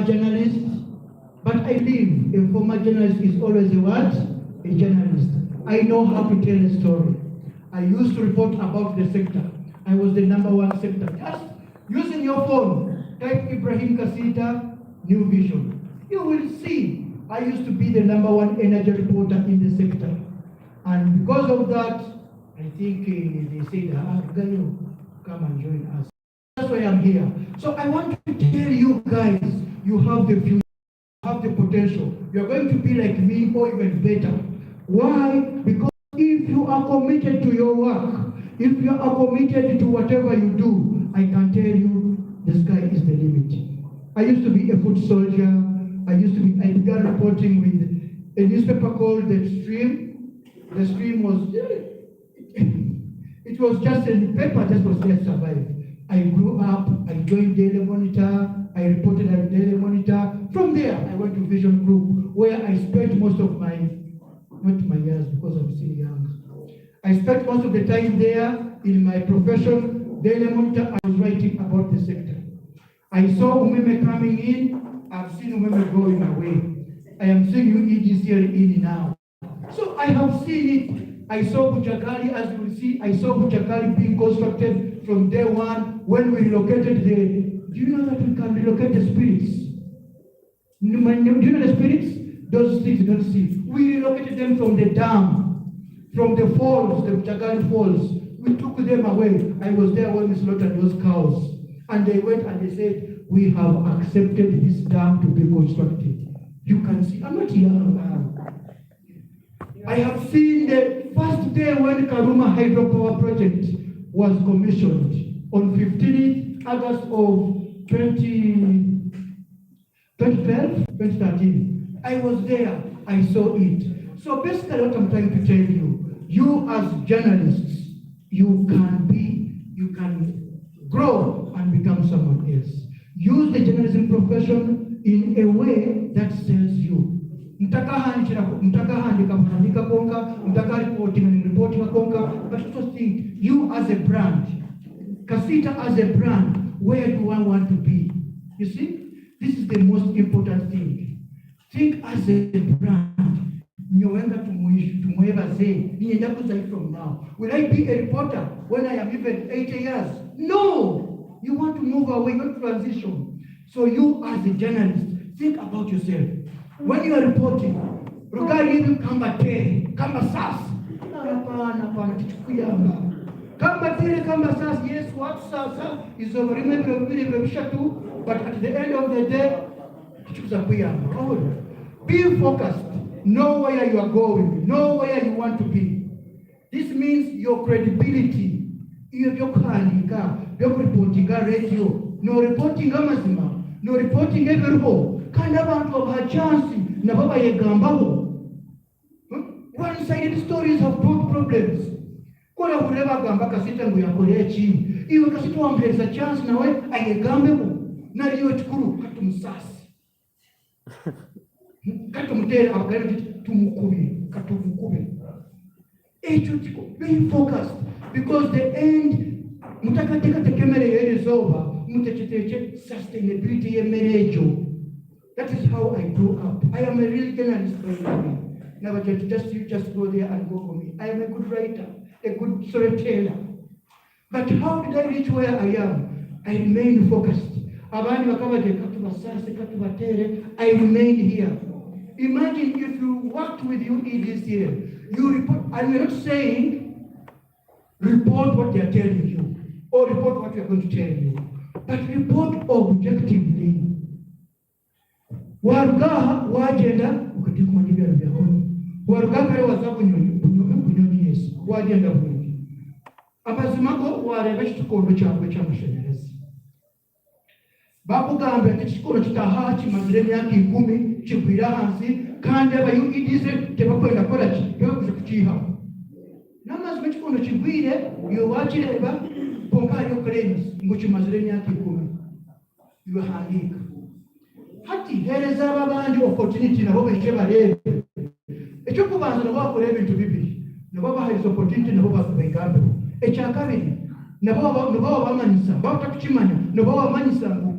journalist, but I believe a former journalist is always a what? A journalist. I know how to tell a story. I used to report about the sector. I was the #1 sector. Just using your phone, type Ibrahim Kasita, New Vision. You will see I used to be the #1 energy reporter in the sector. And because of that, I think they said, Gayo, come and join us. That's why I'm here. So I want to tell you guys, you have the future, you have the potential. You're going to be like me or even better. Why? Because if you are committed to your work, if you are committed to whatever you do, I can tell you the sky is the limit. I used to be a foot soldier. I began reporting with a newspaper called The Stream. The Stream was, it was just a paper that was there to survive. I grew up, I joined Daily Monitor, I reported at Daily Monitor. From there, I went to Vision Group, where I spent most of my, not my years because I'm still young. I spent most of the time there in my profession. Daily Monitor, I was writing about the sector. I saw women coming in, I've seen women going away. I am seeing you EDCL in now. So I have seen it. I saw Buchakali, as you will see, I saw Buchakali being constructed from day one when we relocated do you know that we can relocate the spirits? Do you know the spirits? Those things you don't see. We relocated them from the dam, from the falls, the Buchakali falls. We took them away. I was there when we slaughtered those cows. And they went and they said, we have accepted this dam to be constructed. You can see, I'm not young now. I have seen the first day when Karuma Hydropower Project was commissioned on 15th August of 2013. I was there, I saw it. So basically what I'm trying to tell you, you as journalists, you can grow and become someone else. Use the journalism profession in a way that sells you. Mtaka handika konka, mtaka reporting konka, but also think, you as a brand, Kasita as a brand, where do I want to be? You see, this is the most important thing. Think as a brand. From now. Will I be a reporter when I am even 80 years? No! You want to move away, not transition. So you as a journalist, think about yourself. When you are reporting, regarding kamba sas. Kamba sas, yes, what sas is over. But at the end of the day, be focused. Know where you are going. Know where you want to be. This means your credibility. Your reporting radio. No reporting amazima. No reporting everywhere. Kind of have a chance. One-sided stories have brought problems. Kola kuleva gamba kasita nguyakole chini. Iwe kasita wampleza chance nawe ayegambeho. Naliyo chukuru katumsasi. Katumutera abagari katumukubi. Be focused because the end mutakateka tekemere is over. Mutacheteche sustainability yemerejo. That is how I grew up. I am a real journalist by now. Never just go there and go for me. I am a good writer, a good storyteller. But how did I reach where I am? I remained focused. I remained here. Imagine if you worked with UEDCL, you report, and we're not saying report what they are telling you or report what we are going to tell you, but report objectively. Warugaha wagenda ukatikumanyibya byakoni. Warugaha kale wazabu kunyonyesa wagenda bungi. Amazimako wareba ekikondo kyabwe ky'amashanyarazi. Bakugamba nti ekikondo kitaha kimazire emyaka 10 kigwira hansi kandi abayugize tebakwenda kola ki tebakuze kukiha. N'amazima ekikondo kigwire yowakireba bonka aliyo claims ngo kimazire emyaka 10 yohandika. Hati hereza abandi opportunity nabo beke barebe. Ekyo kubanza nabo bakora ebintu bibiri. Nabo bahaye opportunity nabo bakubegambe. Ekyakabiri nabo bamanyisa, batakukimanya nabo bamanyisa ngo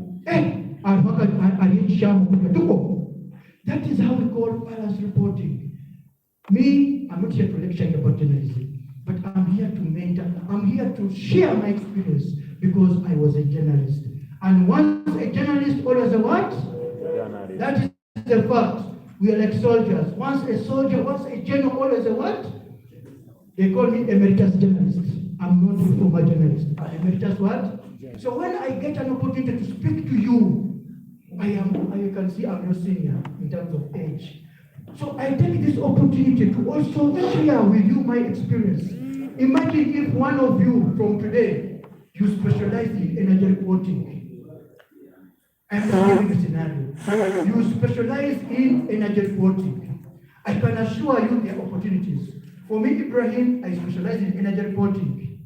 That is how we call balanced reporting. Me, I'm not here to lecture about journalism, but I'm here to mentor. I'm here to share my experience because I was a journalist. And once a journalist, always a what? Journalist. That is the fact. We are like soldiers. Once a soldier, once a general, always a what? They call me emeritus journalist. I'm not a former journalist. I'm emeritus what? So when I get an opportunity to speak to you, you can see I'm your senior in terms of age. So I take this opportunity to also share with you my experience. Imagine if one of you from today, you specialize in energy reporting. I'm giving a scenario. You specialize in energy reporting. I can assure you there are opportunities. For me, Ibrahim, I specialize in energy reporting.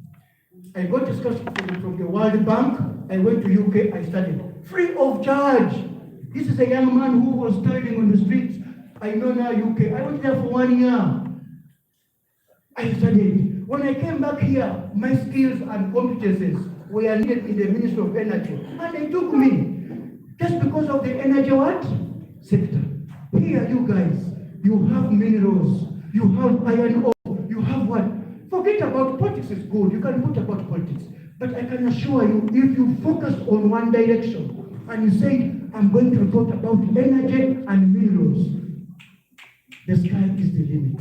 I got a scholarship from the World Bank. I went to UK, I studied free of charge. This is a young man who was toiling on the streets. I know now UK. I went there for 1 year. I studied. When I came back here, my skills and competences were needed in the Ministry of Energy. And they took me. Just because of the energy what? Sector. Here, you guys, you have minerals, you have iron ore, you have what? Forget about politics is good. You can put about politics. But I can assure you, if you focus on one direction and you say, I'm going to report about energy and minerals, the sky is the limit.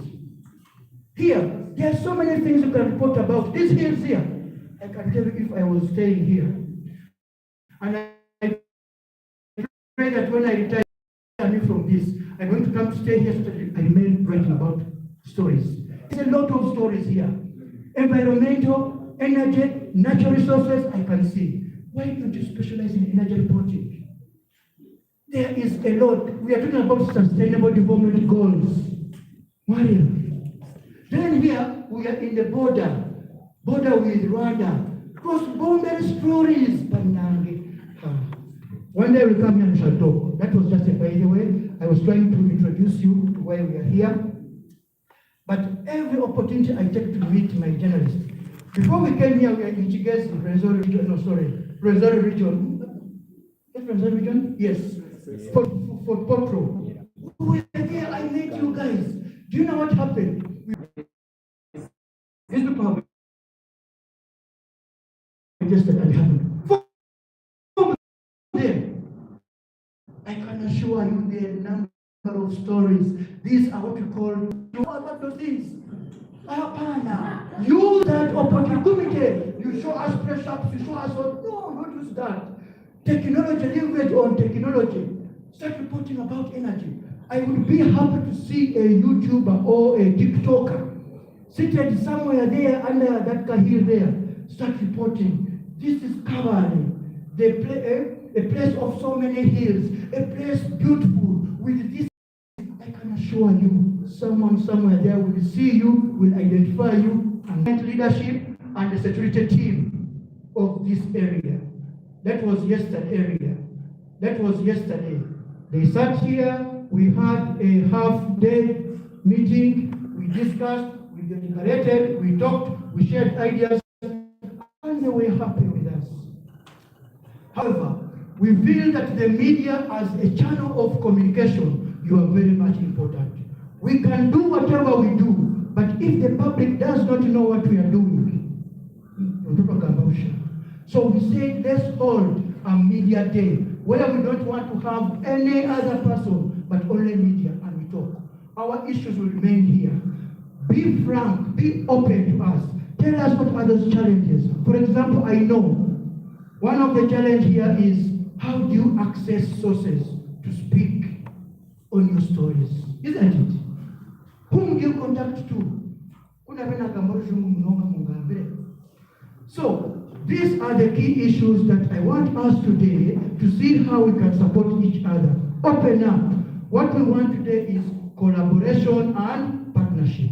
Here, there are so many things you can report about. These hills here, I can tell you if I was staying here. And I pray that when I retire from this, I'm going to come to stay here so that I remain writing about stories. There's a lot of stories here. Environmental, energy, natural resources, I can see. Why don't you specialize in energy reporting? There is a lot. We are talking about sustainable development goals. Maria. Then here, we are in the border with Rwanda. Cross-boundary stories. One day we come here and shall talk. That was just a by the way. I was trying to introduce you to why we are here. But every opportunity I take to meet my journalists. Before we came here, we are in Chigesi, Rergulatory region. Yes, Rergulatory region? Yes. For Potro. We were there, I met you guys. Do you know what happened? These people have just that happened. For them, I can assure you the number of stories. These are what we call what those things. Use that opportunity. You show us press ups, you show us what. No, not use that. Technology, leverage on technology. Start reporting about energy. I would be happy to see a YouTuber or a TikToker seated somewhere there under that hill there. Start reporting. This is covering a place of so many hills, a place beautiful with this. I can assure you, someone somewhere there will see you, will identify you, and leadership and the security team of this area. That was yesterday. They sat here, we had a half-day meeting, we discussed, we deliberated, we talked, we shared ideas, and they were happy with us. However, we feel that the media as a channel of communication, you are very much important. We can do whatever we do, but if the public does not know what we are doing, so we say, let's hold a media day where we don't want to have any other person, but only media, and we talk. Our issues will remain here. Be frank, be open to us. Tell us what are those challenges. For example, I know one of the challenges here is how do you access sources to speak on your stories? Isn't it? Whom do you contact to? So, these are the key issues that I want us today to see how we can support each other. Open up. What we want today is collaboration and partnership.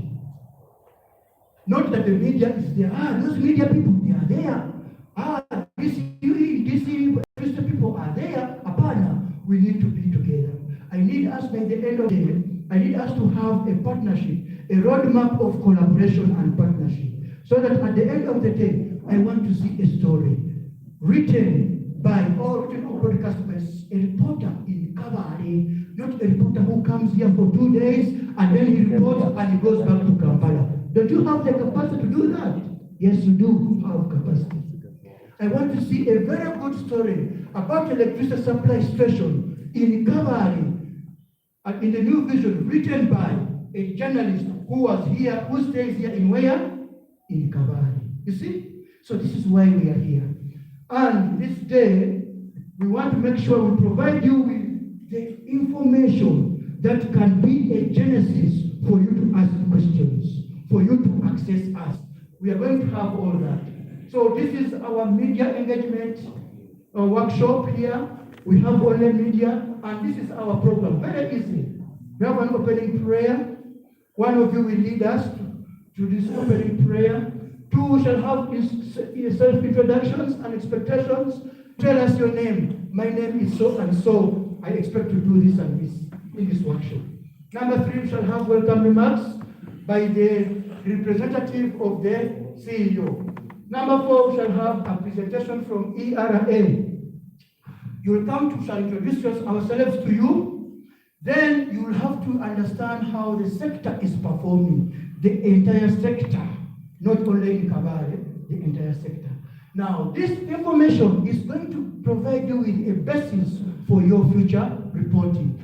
Not that the media is there. Those media people, they are there. These people are there. Apana, we need to be together. I need us by the end of the day, I need us to have a partnership, a roadmap of collaboration and partnership. So that at the end of the day, I want to see a story written by or written or broadcast by a reporter in Kabale, not a reporter who comes here for 2 days and then he reports and he goes back to Kampala. Don't you have the capacity to do that? Yes, you do have capacity. I want to see a very good story about electricity supply station in Kabale, in the New Vision, written by a journalist who was here, who stays here in where? In Kabale. You see? So this is why we are here. And this day, we want to make sure we provide you with the information that can be a genesis for you to ask questions, for you to access us. We are going to have all that. So this is our media engagement workshop here. We have online media, and this is our program. Very easy. We have an opening prayer. One of you will lead us to this opening prayer. Two shall have self-introductions and expectations. Tell us your name. My name is so and so. I expect to do this and this in this workshop. Number three shall have welcome remarks by the representative of the CEO. Number four shall have a presentation from ERA. You will come to shall introduce ourselves to you. Then you will have to understand how the sector is performing, the entire sector, not only in Kabale, the entire sector. Now, this information is going to provide you with a basis for your future reporting.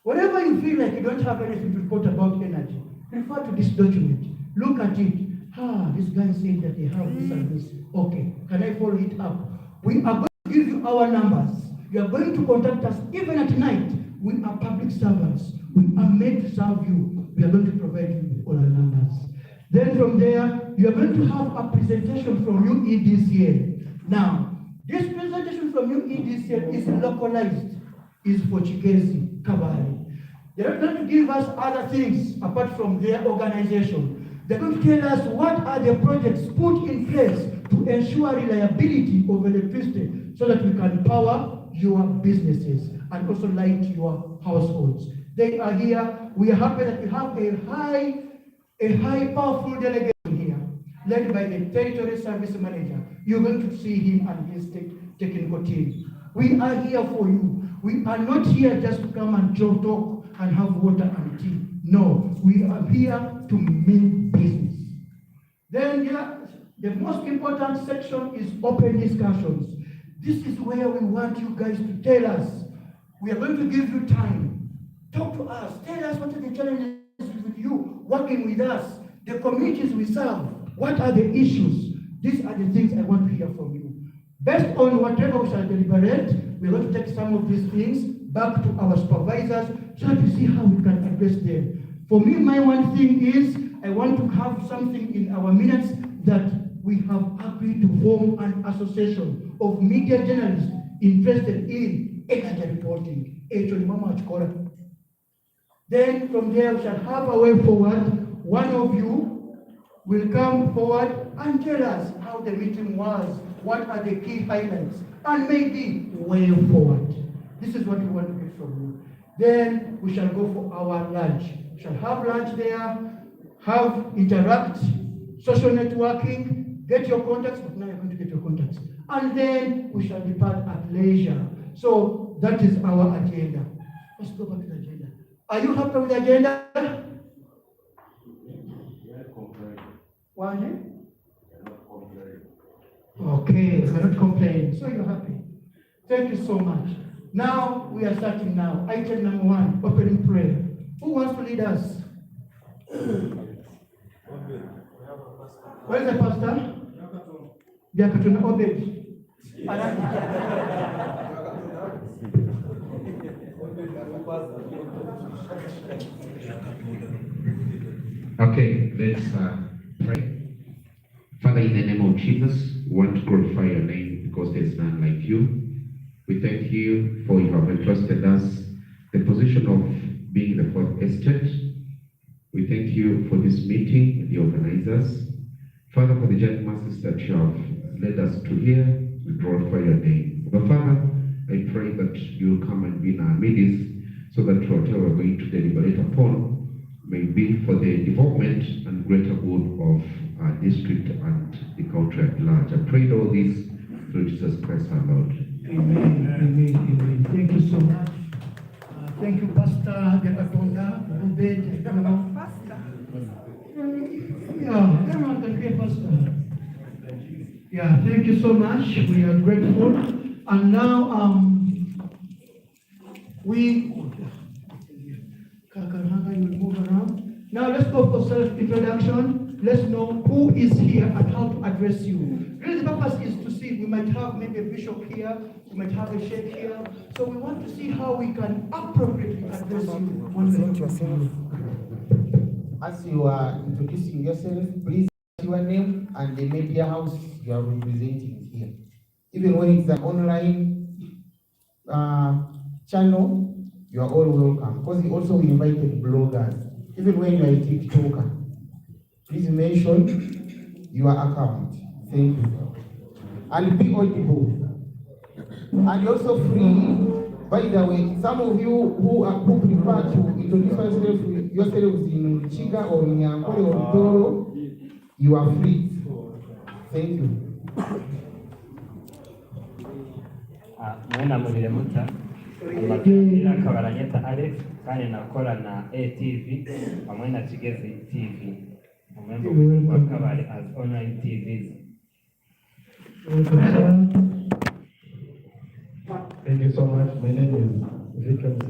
Whenever you feel like you don't have anything to report about energy, refer to this document. Look at it. This guy said that they have this and this. Okay, can I follow it up? We are going to give you our numbers. You are going to contact us even at night. We are public servants. We are made to serve you. We are going to provide you with all our numbers. Then from there, you are going to have a presentation from UEDCL. Now, this presentation from UEDCL is localized, is for Chikezi, Kabale. They are going to give us other things apart from their organization. They're going to tell us what are the projects put in place to ensure reliability of electricity so that we can power your businesses and also light your households. They are here. We are happy that we have a high powerful delegation here, led by the territory service manager. You're going to see him and his technical team. We are here for you. We are not here just to come and talk and have water and tea. No, we are here to mean business. Then the most important section is open discussions. This is where we want you guys to tell us. We are going to give you time. Talk to us. Tell us what are the challenges with you, working with us, the communities we serve. What are the issues? These are the things I want to hear from you. Based on whatever we shall deliberate, we're going to take some of these things back to our supervisors so that we see how we can address them. For me, my one thing is I want to have something in our minutes that we have agreed to form an association of media journalists interested in energy reporting. Then from there we shall have a way forward. One of you will come forward and tell us how the meeting was, what are the key highlights, and maybe way forward. This is what we want to get from you. Then we shall go for our lunch. We shall have lunch there, interact, social networking, get your contacts, but now you're going to get your contacts. And then we shall depart at leisure. So that is our agenda. Let's go back to the agenda. Are you happy with the agenda? Why? Okay, we're not complaining. So you're happy. Thank you so much. Now we are starting now. Item number 1, opening prayer. Who wants to lead us? Where is the pastor? Diakatuna Obed. Okay, let's pray. Father, in the name of Jesus, we want to glorify your name because there's none like you. We thank you for you have entrusted us the position of being the fourth estate. We thank you for this meeting, the organizers. Father, for the giant masses that you have led us to here, we glorify your name. But Father, I pray that you will come and be in our midst so that whatever we're going to deliberate upon may be for the development and greater good of our district and the country at large. I pray all this through Jesus Christ our Lord. Amen, amen, amen. Thank you so much. Thank you, Pastor Getatonda, Obed, Pastor. Yeah, everyone can hear Pastor. Yeah, thank you so much. We are grateful. And now, we will move around. Now let's go for self-introduction. Let's know who is here and how to address you. Really, the purpose is to see, we might have maybe a bishop here, we might have a sheikh here. So we want to see how we can appropriately address you. Present yourself. As you are introducing yourself, please state your name and the media house you are representing here. Even when it's an online channel, you are all welcome. Because also we invited bloggers. Even when you are a TikToker, please mention your account. Thank you. And be audible. And also free. By the way, some of you who prefer to introduce yourselves in Chiga or in Yankole or Toro, you are free. Thank you. Mwena mulile muta Makira kabaranyeta Alex kane nakora na ATV Mwena Chigezi TV Mwembo wakabari as online TVs. Thank you so much. My name is Vikram C.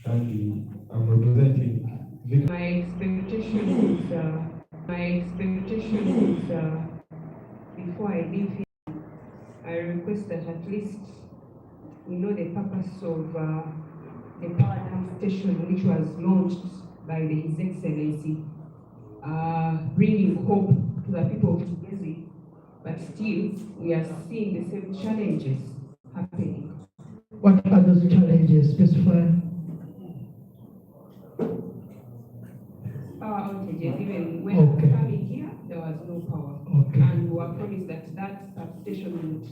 And I'm representing Vikram. My expectation is before I leave here, I request that at least we know the purpose of the power dam station which was launched by His Excellency, bringing hope to the people of Kigezi, but still we are seeing the same challenges happening. What are those challenges? Specify. Power outages, even when Okay. coming here, there was no power. Okay. And we were promised that that substation would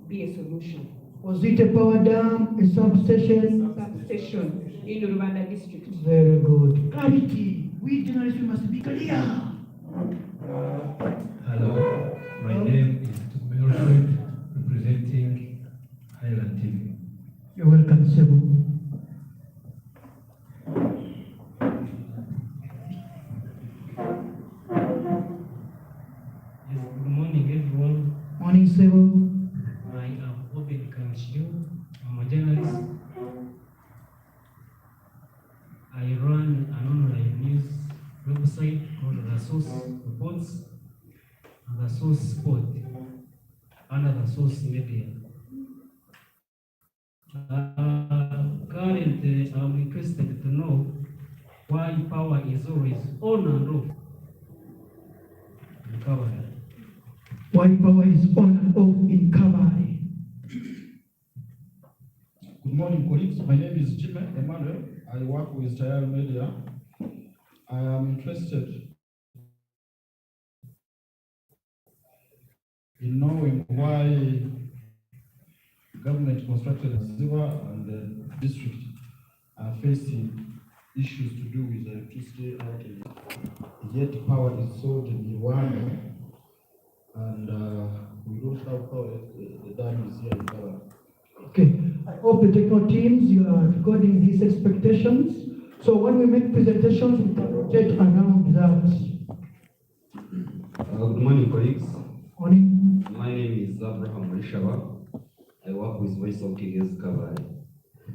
be a solution. Was it a power dam, a substation? Substation in Rwanda district. Very good. Clarity. We journalists must be clear. Hello, my name is Rergulatory, representing Highland TV. You're welcome, Sebu. Yes, good morning, everyone. Morning, Sebu. I am Obed Kanshiu. I'm a journalist. I run an online news website called The Source Reports and The Source Sport under The Source Media. Currently, I'm interested to know why power is always on and off in Kabale. Why power is on and off in Kabale. Good morning, colleagues. My name is Jimmy Emmanuel. I work with Tayari Media. I am interested in knowing why government constructed Ziwa and the district are facing issues to do with electricity outage. Yet power is sold in Rwanda, and we don't have power. The dam is here in Kabale. Okay. I hope the technical teams, you are recording these expectations. So when we make presentations, we can rotate around that. Good morning, colleagues. Morning. My name is Abraham Rishawa. I work with Voice of Kigezi Kabale.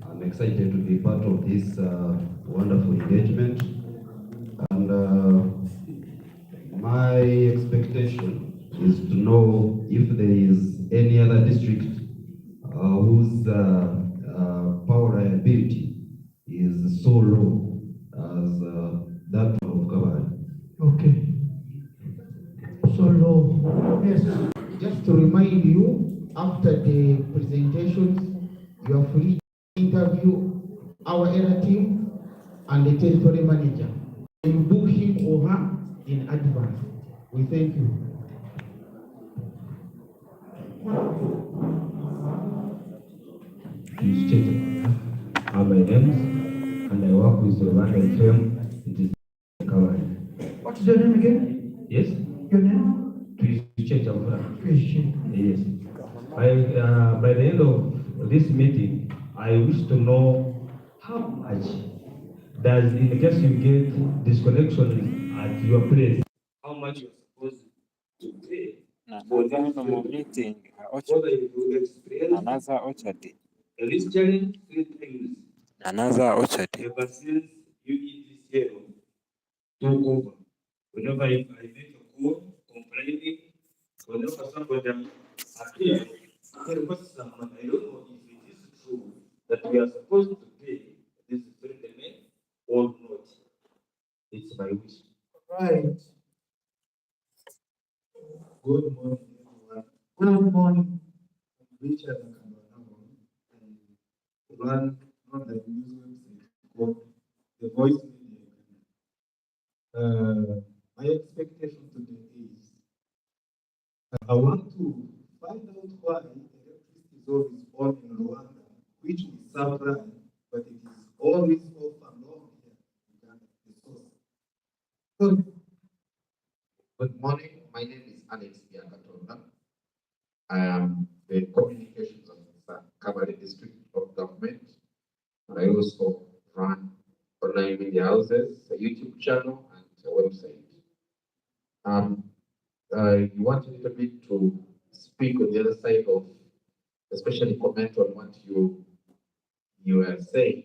I'm excited to be part of this wonderful engagement. And my expectation is to know if there is any other district whose power reliability is so low as that of Kabale. Okay. So low. Yes. Just to remind you, after the presentations, you are free to interview our area team and the territory manager. You book him or her in advance. We thank you. Please check are my names, and I work with the Rwanda FM. It is Kabale. What is your name again? Yes? Your name? Please check question. Yes. By the end of this meeting, I wish to know how much does, in the case you get disconnection at your place, how much you're supposed to pay for this meeting whether you experience anaza ochadi this challenge 3 times ever since you eat this year took over. Whenever I make a call complaining, whenever somebody appears, I request someone, I don't know if it is true that we are supposed to pay this payment or not. It's my wish. Right. Good morning, everyone. Good morning. Richard Kambanaho, and run the news website called The Voice Media. My expectation today is I want to find out why electricity is always on in Rwanda, which we supply, but it is always off and on here in Uganda, the source. Good morning. My name is Alex Biakatonda. I am the communications officer covering district of government. And I also run online media houses, a YouTube channel, and a website. You want a little bit to speak on the other side of, especially comment on what you are saying.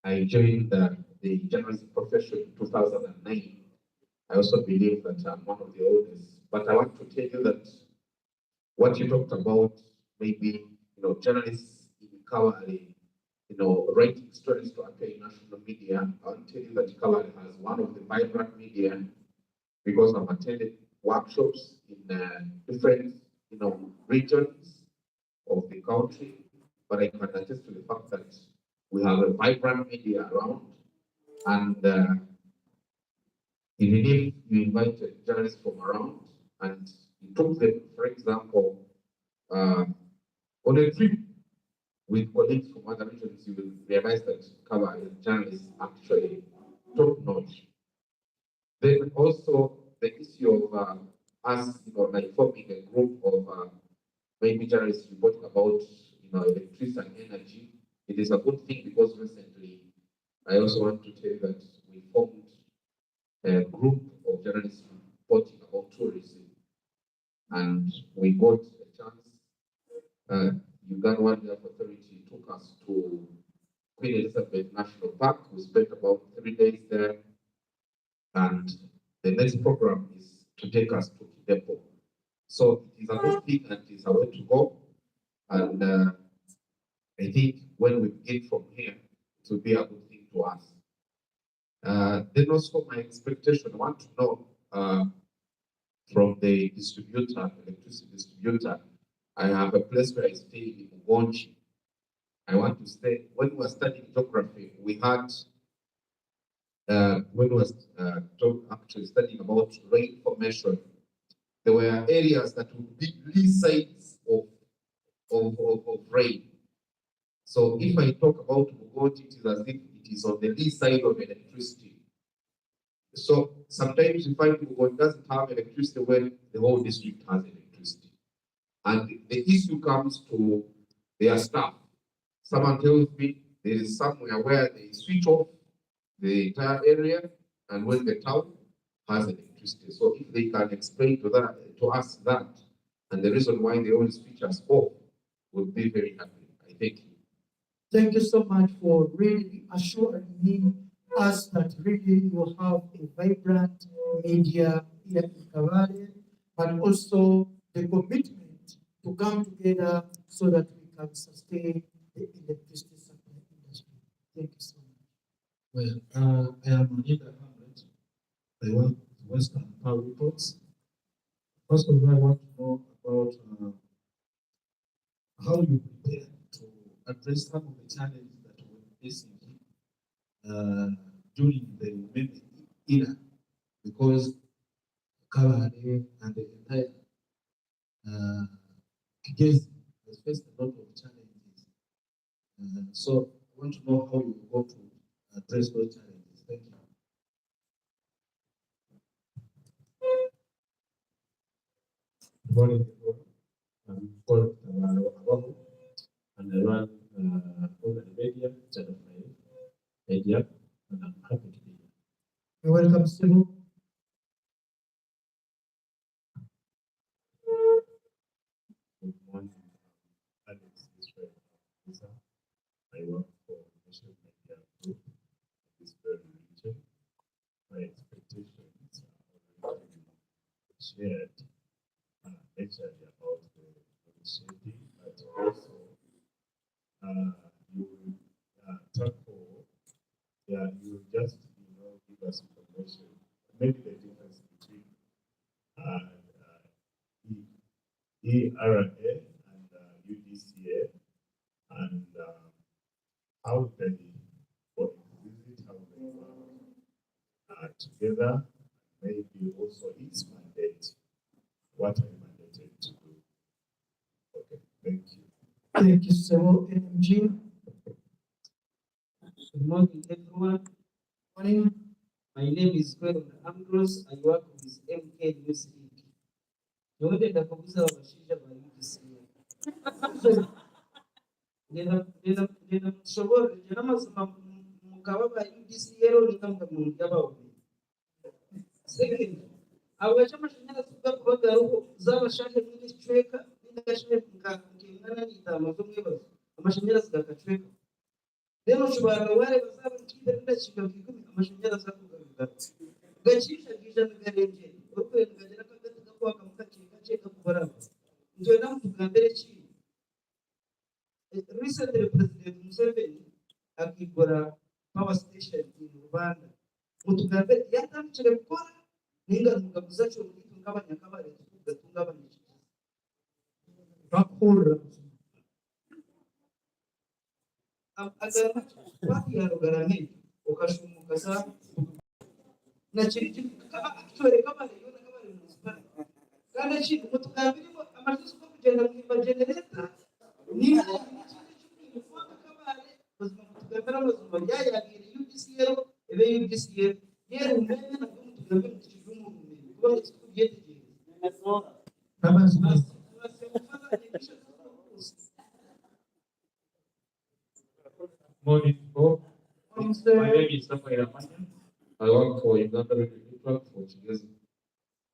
I joined the journalism profession in 2009. I also believe that I'm one of the oldest, but I want to tell you that what you talked about, maybe, journalists in Kawari, writing stories to appear in national media. I want to tell you that Kawari has one of the vibrant media because I've attended workshops in different, regions of the country, but I can attest to the fact that we have a vibrant media around, and even if you invited journalists from around and you took them, for example, on a trip with colleagues from other regions, you will realize that cover journalists actually top notch. Then also the issue of us, like forming a group of maybe journalists reporting about, electricity and energy. It is a good thing because recently, I also want to tell you that we formed a group of journalists reporting about tourism, and we got a chance. Uganda Wildlife Authority took us to Queen Elizabeth National Park. We spent about 3 days there, and the next program is to take us to Kidepo. So it is a good thing and it is a way to go. And I think when we get from here, it will be a good thing to us. Then also my expectation, I want to know from the distributor, electricity distributor, I have a place where I stay in Mugonji. I want to stay. When we were studying geography, we had, when we were actually studying about rain formation, there were areas that would be lee sides of rain. So if I talk about Mugonji, it is as if it is on the lee side of electricity. So sometimes you find Mugonji doesn't have electricity when the whole district has electricity. And the issue comes to their staff. Someone tells me there is somewhere where they switch off the entire area, and when the town has electricity. So if they can explain to us that, and the reason why they always switch us off, we'll be very happy. I thank you. Thank you so much for really assuring me us that really you have a vibrant media here in Kawale, but also the commitment to come together so that we can sustain the electricity supply industry. Thank you so much. Well, I am Anita Hamlet. I work with Western Power Reports. First of all, I want to know about how you prepare to address some of the challenges that we're facing during the maybe era, because Kawale and the entire Kigezi has faced a lot of challenges. So I want to know how you go to address those challenges. Thank you. morning, everyone. I'm called Ababu, and I run online media, channel 5 media, and I'm happy to be here. You're welcome, Steve. Good morning, Alex Israel. I work for National Media Group in this very region. My expectations are already shared, actually about the initiative, but also you will tackle, you will just give us information, maybe the difference between ERA and UDCA, and how they coexist, how they work together, maybe also its mandate, what I mandated to do. Okay, thank you. Thank you, Sebo. MG. Good morning, everyone. Morning. My name is Gwen Ambrose. I work with MK News League. Nyote ndakubuza abashinja ba UDCA. Nina mshobora, nina mazima mukaba ba UDCA ro nikamka mungaba ubi. Second, awacha mashanyarazi kubaga ruko zabashake mwini chweka, ndashwe ngana nitama zomwebazo. Amashanyarazi gakachweka. Leo shubara wale bazaba kidenda chika kikumi amashanyarazi akugaruka. Gachisha kisha ngarenje. Uko ngajera kagatuka kwa kamukachika cheka kubaraba. Ndio namtugambere chi. Recently President Museveni akigora power station in Rwanda. Mutugambere yatamchire gukora ninga mugabuza cyo muri ngabanyakabare tugatungabanyije. Bakura. Agara pati ya rogarame ukashumuka sa na chiri actually kama leo na kama ni municipal kana chiri mutugambire amashusho ko kugenda mu generator ni kufuata kabale bazima mutugambire amazuma yayagire UDCL ebe UDCL yero umeme na mutugambire kijumu umeme kwa kugete Kama zima. Morning, Bob. My name is Samuel Amanya. I work for Uganda Rergulatory for Chigezi.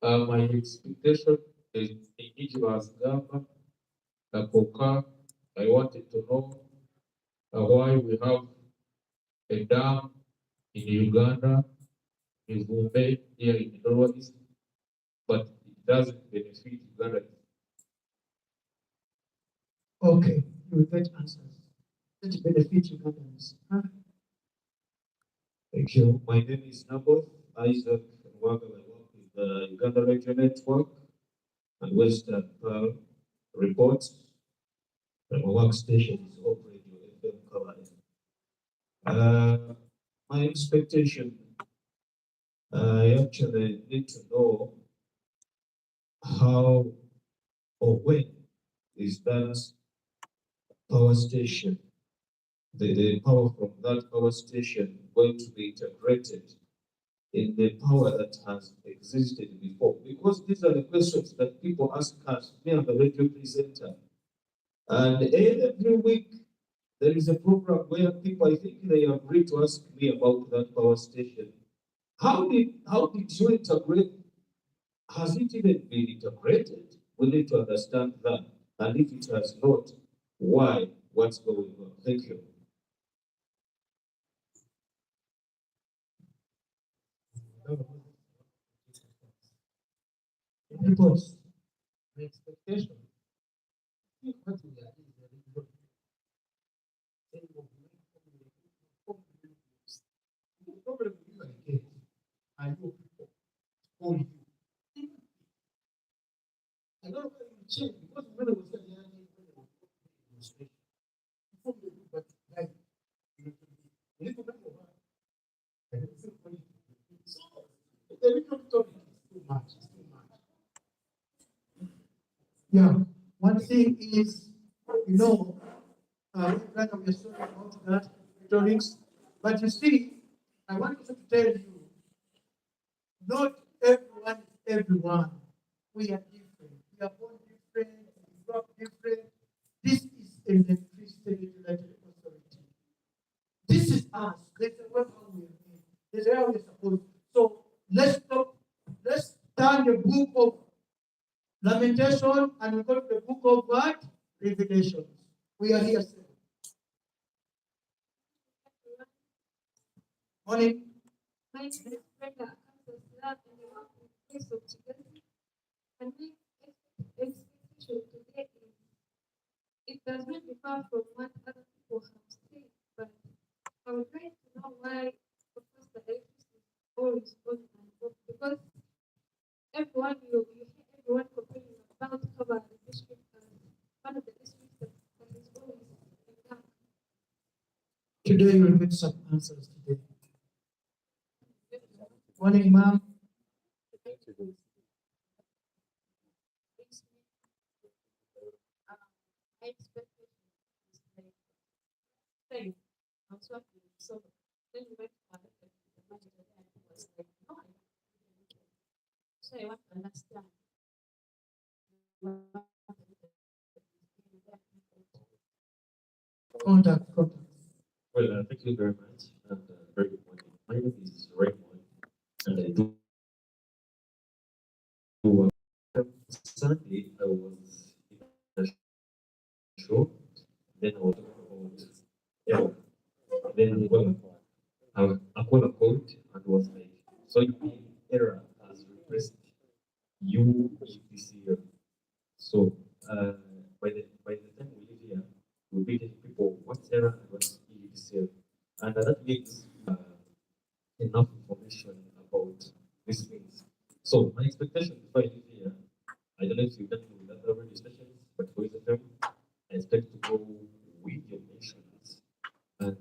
My expectation is in each of us, Gamba, Koka. I wanted to know why we have a dam in Uganda, in Mumbai, here in the Northeast, but it doesn't benefit Uganda. Okay, you will get answers. Let benefit Ugandans. Huh? Thank you. My name is Naboth Isaac Nwaga. I work with the Uganda Radio Network and Western Pearl Reports. And my workstation is Hope Radio FM Kawai. My expectation, I actually need to know how or when is that power station, the power from that power station going to be integrated in the power that has existed before? Because these are the questions that people ask us, me and the radio presenter. And every week there is a program where people, I think they agree to ask me about that power station. How did you integrate? Has it even been integrated? We need to understand that. And if it has not, why? What's going on? Thank you. Reports. The expectation. I think what we are is very good. The problem you are getting, I know people call you. I don't know why you change because when I was at the end, before you do that, like, you need to remember why. I don't think for you. So, the little topic is too much. It's too much. Yeah, one thing is, you know, like we are talking about that rhetorics, but you see, I want to tell you, not everyone is everyone. We are different. we are born different, we grow up different. This is electricity regulatory authority. This is us. This is what we are made. This is how we're supposed. So let's stop. Let's turn the book of Lamentation and we go to the book of what? Revelations. We are here. Morning. My name is Brenda. I come from Love and I work in the place of Chicago. And my expectation today is it does not differ from what other people have said, but I would like to know why, of course, the electricity is always on and off because everyone you hear everyone complaining about cover the district as one of the districts that is always in dark. Today you will get some answers today. Morning, ma'am. My expectation is like saying, I was working so then we went for the manager and he was like, no, I don't care. So I want to understand. Contact. Well, thank you very much, and very good morning. My name is Raymond, and I do work. Sunday, I was in a show, then I was talking about error. Then I called a court and was like, so you mean error has replaced you this year. So by the time we live here, we be telling people what's error and what's this year. And that gives enough information about these things. So my expectation if I live here, I don't know if you've done it with other radio stations, but for example, I expect to go with your nations and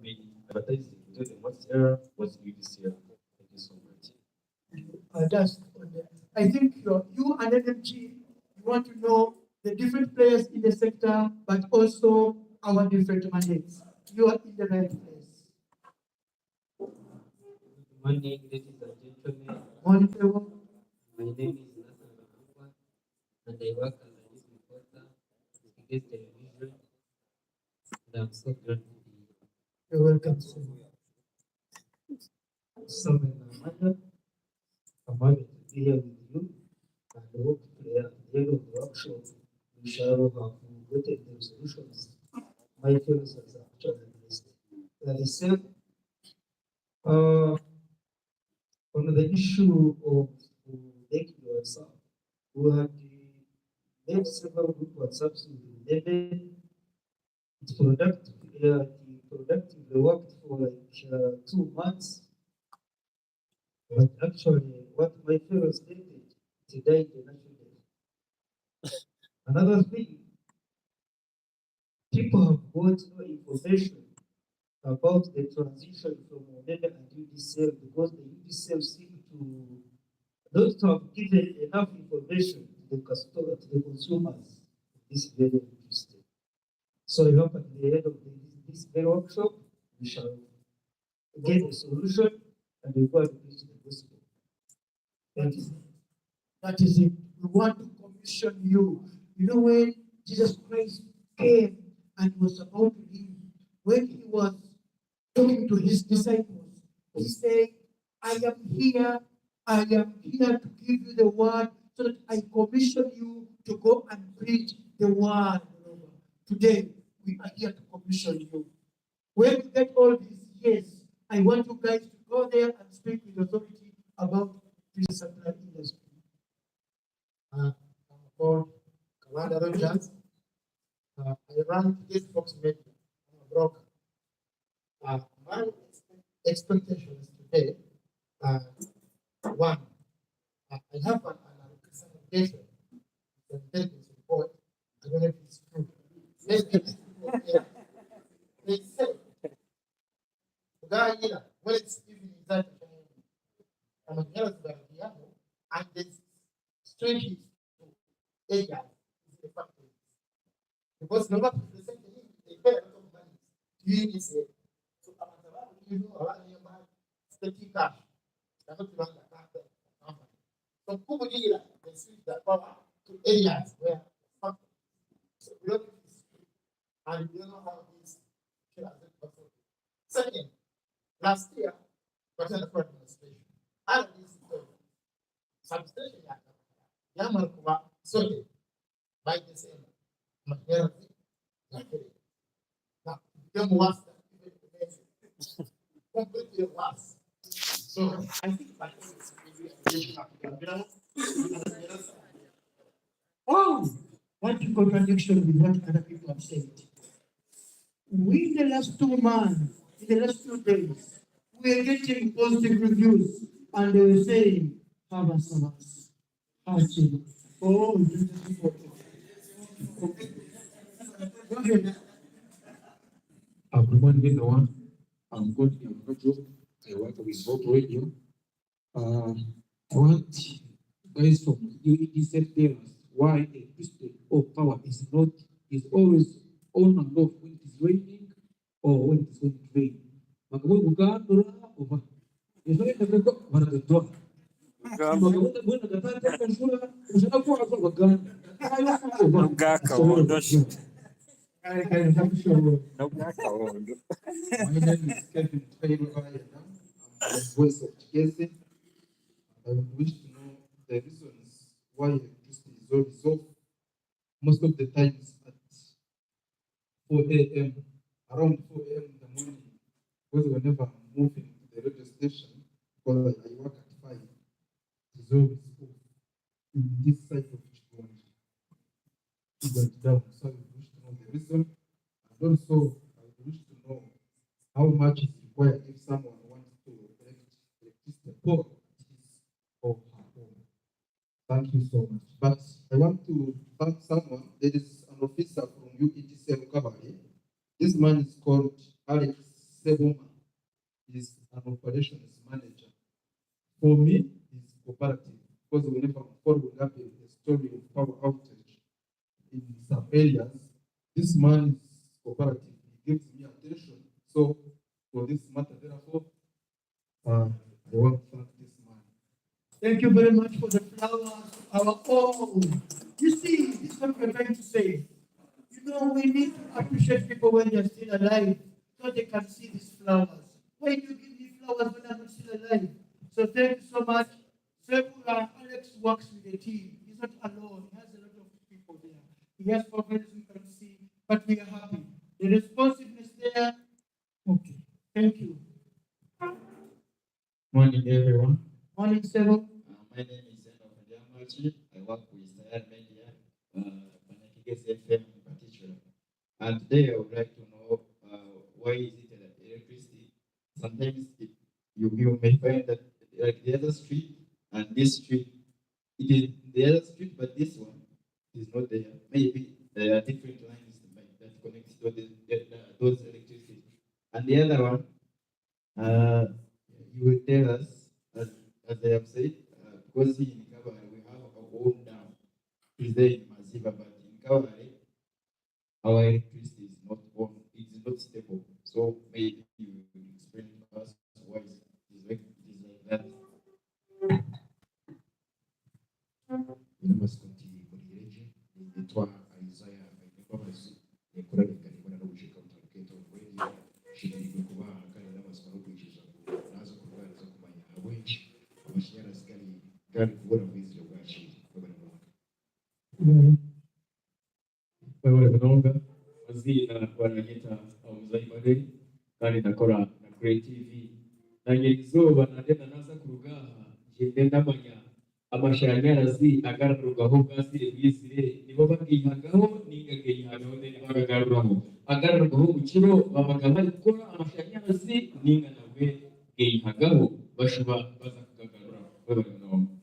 be advertising, tell them what's error, what's new this year. Thank you so much. I think you and NMG, you want to know the different players in the sector, but also our different mandates. You are in the right place. Good morning, ladies and gentlemen. Morning, everyone. My name is Nathan Mahamba, and I work as a news reporter at Guest Television. And I'm so glad to be here. You're welcome, sir. Samuel Namanda. I'm happy to be here with you and hope at the end of the workshop we shall have gotten the solutions my fellows have actually addressed. The same on the issue of making WhatsApp, we had made several group WhatsApps with 11. It's productively worked for like 2 months. But actually, what my fellow stated today, the national day. Another thing, people have got no information about the transition from Omega and UDCL because the UDCL seem to not to have given enough information to the customer, to the consumers of this very interesting. So I hope at the end of this very workshop, we shall get a solution and we go and preach the gospel. Thank you. That is it. We want to commission you. You know, when Jesus Christ came and was about to leave, when he was talking to his disciples, he said, I am here to give you the word so that I commission you to go and preach the word. Today, we are here to commission you. When you get all this, yes, I want you guys to go there and speak with authority about this supply industry. I'm called Commander Rogers. I run this Fox Media. I'm a broker. My expectations today are one, I have an application, the intelligence report. I don't know if it's true. Let's get this report here. They say, when it's even that I'm a jealous and there's strange area is the factory. Because no matter the same thing, they pay a lot of money doing this. So I'm taking cash. I'm not run the company. So Kubugira, they see that power to areas where so we don't and you don't know how these killers are performed. Second, last year, was the foreign administration. And this substation Yamarkuba sorted by the same majority. Now, become worse than even completely worse. So I think that is really Oh, what a contradiction with what other people have said. We, in the last 2 months, in the last 2 days, we are getting positive reviews, and they were saying, have us, Hachi. Oh, go ahead. Good morning, everyone. I'm good. I work with Vote Radio. I want guys from UEDC tell us why the system of power is always on and off when it is raining or when it is going to rain. Magabon Uganda over. Is not the go one of the door. Magabon when the Tata Kashula was not for a gun. My name is Kevin Taylor. I'm the voice of Jesse. I wish to know the reasons why electricity is always off most of the times at 4 a.m. around 4 a.m. in the morning. Because whenever I'm moving to the radio station, because I work at 5, it is always off in this side of Chihuahua. It went down. So I wish to know the reason. And also, I wish to know how much is required if someone wants to electricity poor at his or her home. Thank you so much. But I want to thank someone. There is an officer from UETC Recovery. This man is called Alex Sebuma. He's an operations manager. For me, he's cooperative because whenever I'm following up a story of power outage in some areas, this man is cooperative. He gives me attention. So for this matter, therefore, I want to thank this man. Thank you very much for the flowers, our own. You see, this is what we're trying to say. You know, we need to appreciate people when they're still alive, so they can see these flowers. Why do you give me flowers when I'm still alive? So thank you so much. Alex works with a team. He's not alone. He has a lot of people there. He has problems we can see, but we are happy. The responsiveness there. Okay. Thank you. Morning, everyone. Morning, Sebo. My name is Enoch Ndiamachi. I work with Sayar Media, Panakigesi FM in particular. And today I would like to know why is it that electricity, sometimes you may find that like the other street and this street, it is the other street, but this one is not there. Maybe there are different lines that connect those electricity. And the other one, you will tell us, as I have said, because in Kawari we have our own dam, is there in Maziba, but in Kawari, our electricity is not on, it is not stable. So maybe you will explain to us why it is like that. Nitwa Isaiah Mbabazi nikoranye no gushika mutaruketo radio shikiri kubaha kandi n'abaswa no kwicisha nazo kurwara zo kumanya abenshi amashanyarazi kandi kubura bwizire bwaciri wewe Kanonga wazina wananyeta Muzayimare kandi nakora na Great TV nanye izuba nagenda naza kurugaha jende ndamanya amashanyarazi agarugaho bwasire bwizire nibo bagihagaho ningageyihagaho ne bagagaruraho agarugaho ukiro babaga bari gukora amashanyarazi ninga nawe geyihagaho bashuba baza kugagarura wewe Kanonga.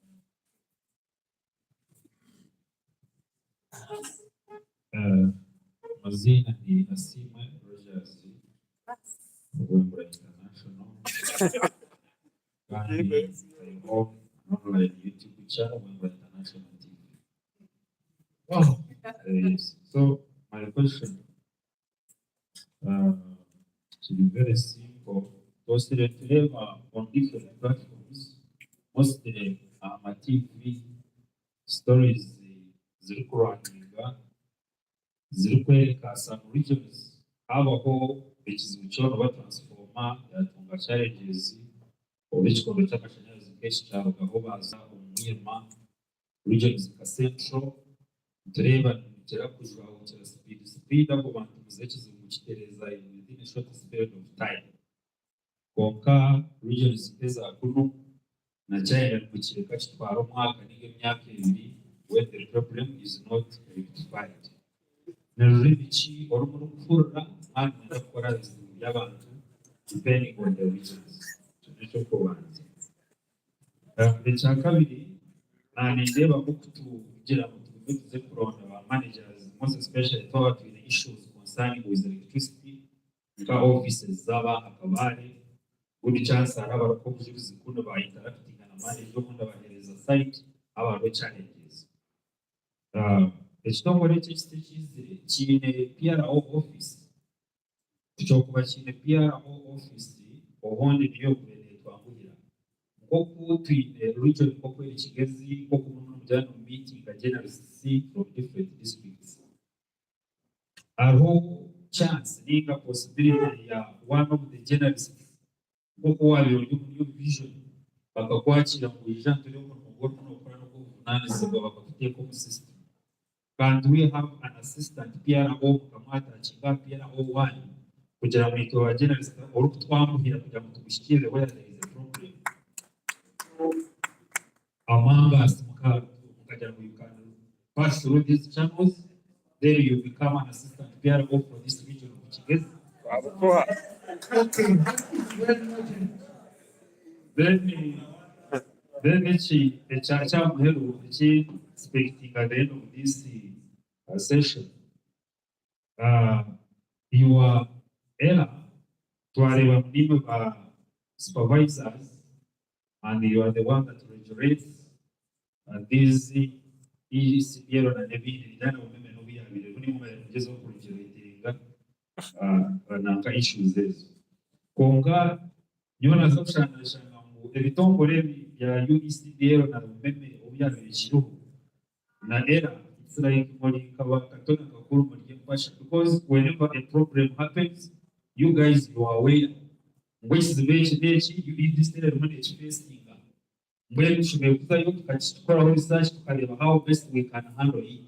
Mazina ni Asima Rogers, Wembra International. And I hope online YouTube channel Wembra International TV. Wow. Yes. So my question should be very simple. Because today on different platforms, mostly my TV stories ziri kurwaninga ziri kwereka some regions habaho ikizibu cyono batransforma yatunga challenges ubikondo cy'amashanyarazi kenshi cyabagaho baza umwirima regions ka central tureba nugera kujwahukira speed abo bantu muzekizibu kitereza within a short period of time konka regions peza kuno na China kukireka kitwara umwaka n'imyaka ibiri when the problem is not rectified. Na rurimi ki orumuru kufurura kandi ndakora y'abantu depending on the regions. Tunecho kubanza. Icya kabiri ndeba ko kutugira ngo tuze kuronda ba managers most especially thought with the issues concerning with electricity ka offices zaba akabare good chance araba ko kujuzi kuno ba interacting na manager kunda bahereza site aba challenges. Ekitongole ky'ekizire kiine PRO office kyokuba kiine PRO office obundi niyo kubere twamugira nkoku twine region nkoku ekigezi nkoku mujana mu meeting generalists from different districts aho chance ninga possibility ya one of the generalists nkoku wabyo new vision bakakwakira mu ijana turi mu mugoro no kora no kuvunanizibwa bakafite ko system. And we have an assistant PRO kamata chinga PRO1 kugira ngo ito generalist or twamuhira kugira ngo tumushikire where there is a problem among us mukagira ngo you can pass through these channels then you become an assistant PRO for this region which is Okay. then echacha muhero expecting at the end of this session your error twareba mnibe ba supervisors and you are the one that regulates this ECDL na nebindi ndana umeme no biyabire kuni mu mugeze wo kurigeratinga nanga issues zezo konga nyona zo kushana mu ebitongole ya UECDL na umeme obiyabire kiruhu na era it's like katona kakuru muri kwasha because whenever a problem happens you guys you are aware which is the bench you need this money facing when should kuzayo tukachukua research tukaleba how best we can handle it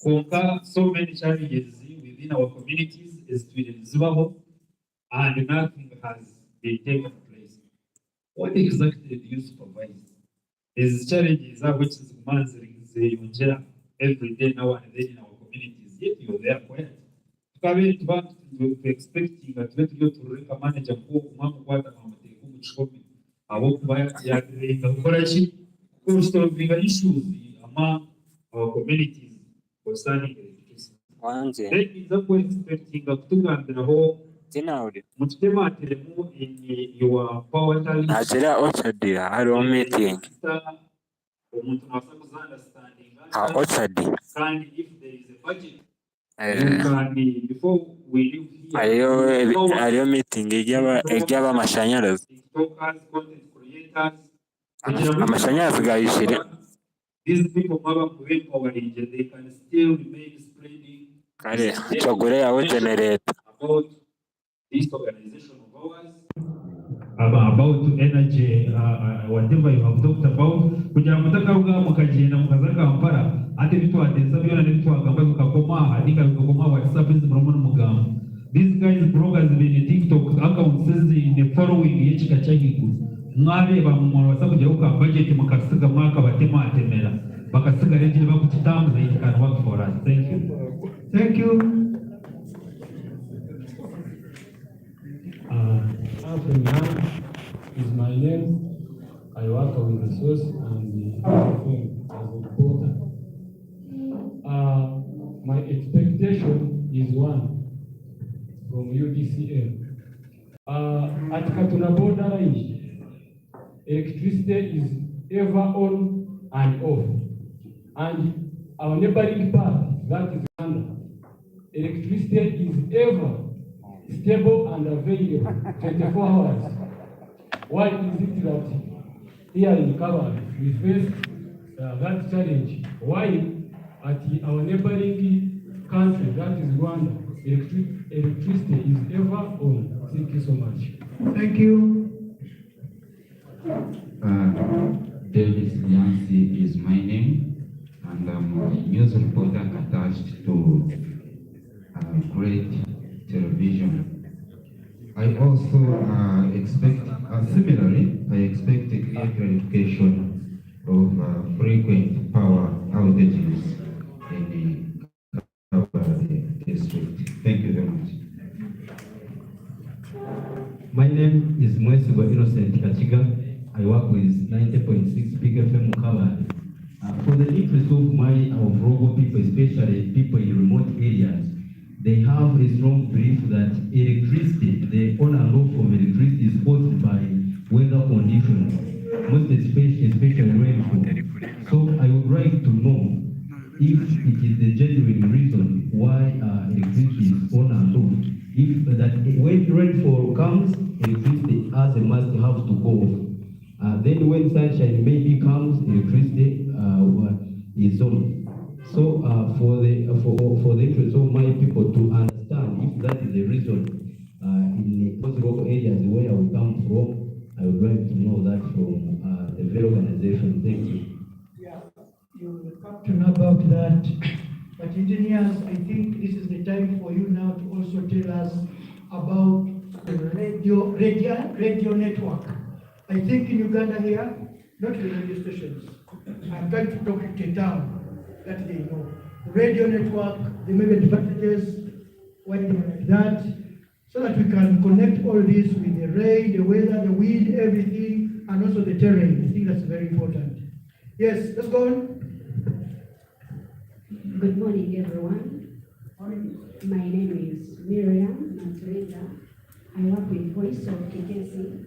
konka so many challenges within our communities is zibaho and nothing has been taken place. What exactly do you supervise? Is challenges are which is managing the every day now and then in our communities, yet you're there quiet. To expecting that you to manage a poor mom, water, and shopping. I work by the corporation, solving issues among our communities concerning electricity. Then is up expecting a two and the whole. Mutema telemu in your power tally. Ajira ochadira, I don't meeting. Ochadi. And if there is a budget, you can be, before we leave here. Ayo meeting ijaba amashanyarazi. TikTokers, content creators. Amashanyarazi gayishire. These people they can still remain spreading. Kare, chogure yawe generate. About this organization of ours. About energy, whatever you have talked about, kugira mutakaruga mukagenda mukaza Kampala ate bitwadeza byona nebitwagamba bikakoma adika bikakoma WhatsApp izimuramo n'umugamba. These guys bloggers in TikTok account says in the following yechika chagiku mwareba mu WhatsApp kujya uka budget mukasiga mwaka batema atemera bakasiga regile bakutitambuza it can work for us. Thank you. Thank you. Afrin is my name. I work with the source and the FM as a reporter. My expectation is one from UDCL. At Katuna borderline, electricity is ever on and off. And our neighboring part, that is Uganda, electricity is ever stable and available 24 hours. Why is it that here in Kawa we face that challenge? Why At our neighboring country, that is Rwanda, electricity is ever on. Thank you so much. Thank you. Davis Yancy is my name, and I'm a news reporter attached to Great Television. I also expect, similarly, I expect a clear clarification of frequent power outages in the district. Thank you very much. My name is Mwesigo Innocent Kachiga. I work with 90.6 Big FM Covered. For the interest of Rogo people, especially people in remote areas, they have a strong belief that electricity, the on and off of electricity, is caused by weather conditions, most especially rainfall. So I would like to know if it is the genuine reason why electricity is on and off. If that when rainfall comes, electricity as a must have to go off. Then when sunshine maybe comes, electricity is on. So for the interest of my people to understand if that is the reason in those local areas where we come from, I would like to know that from the very organization. Thank you. Yeah, you will come to know about that. But engineers, I think this is the time for you now to also tell us about the radio network. I think in Uganda here, not the radio stations. I'm trying to talk to the town that they know. Radio network, the maybe advantages, why they like that, so that we can connect all this with the rain, the weather, the wind, everything, and also the terrain. I think that's very important. Yes, let's go on. Good morning, everyone. My name is Miriam Matrenda. I work with Voice of Kigezi.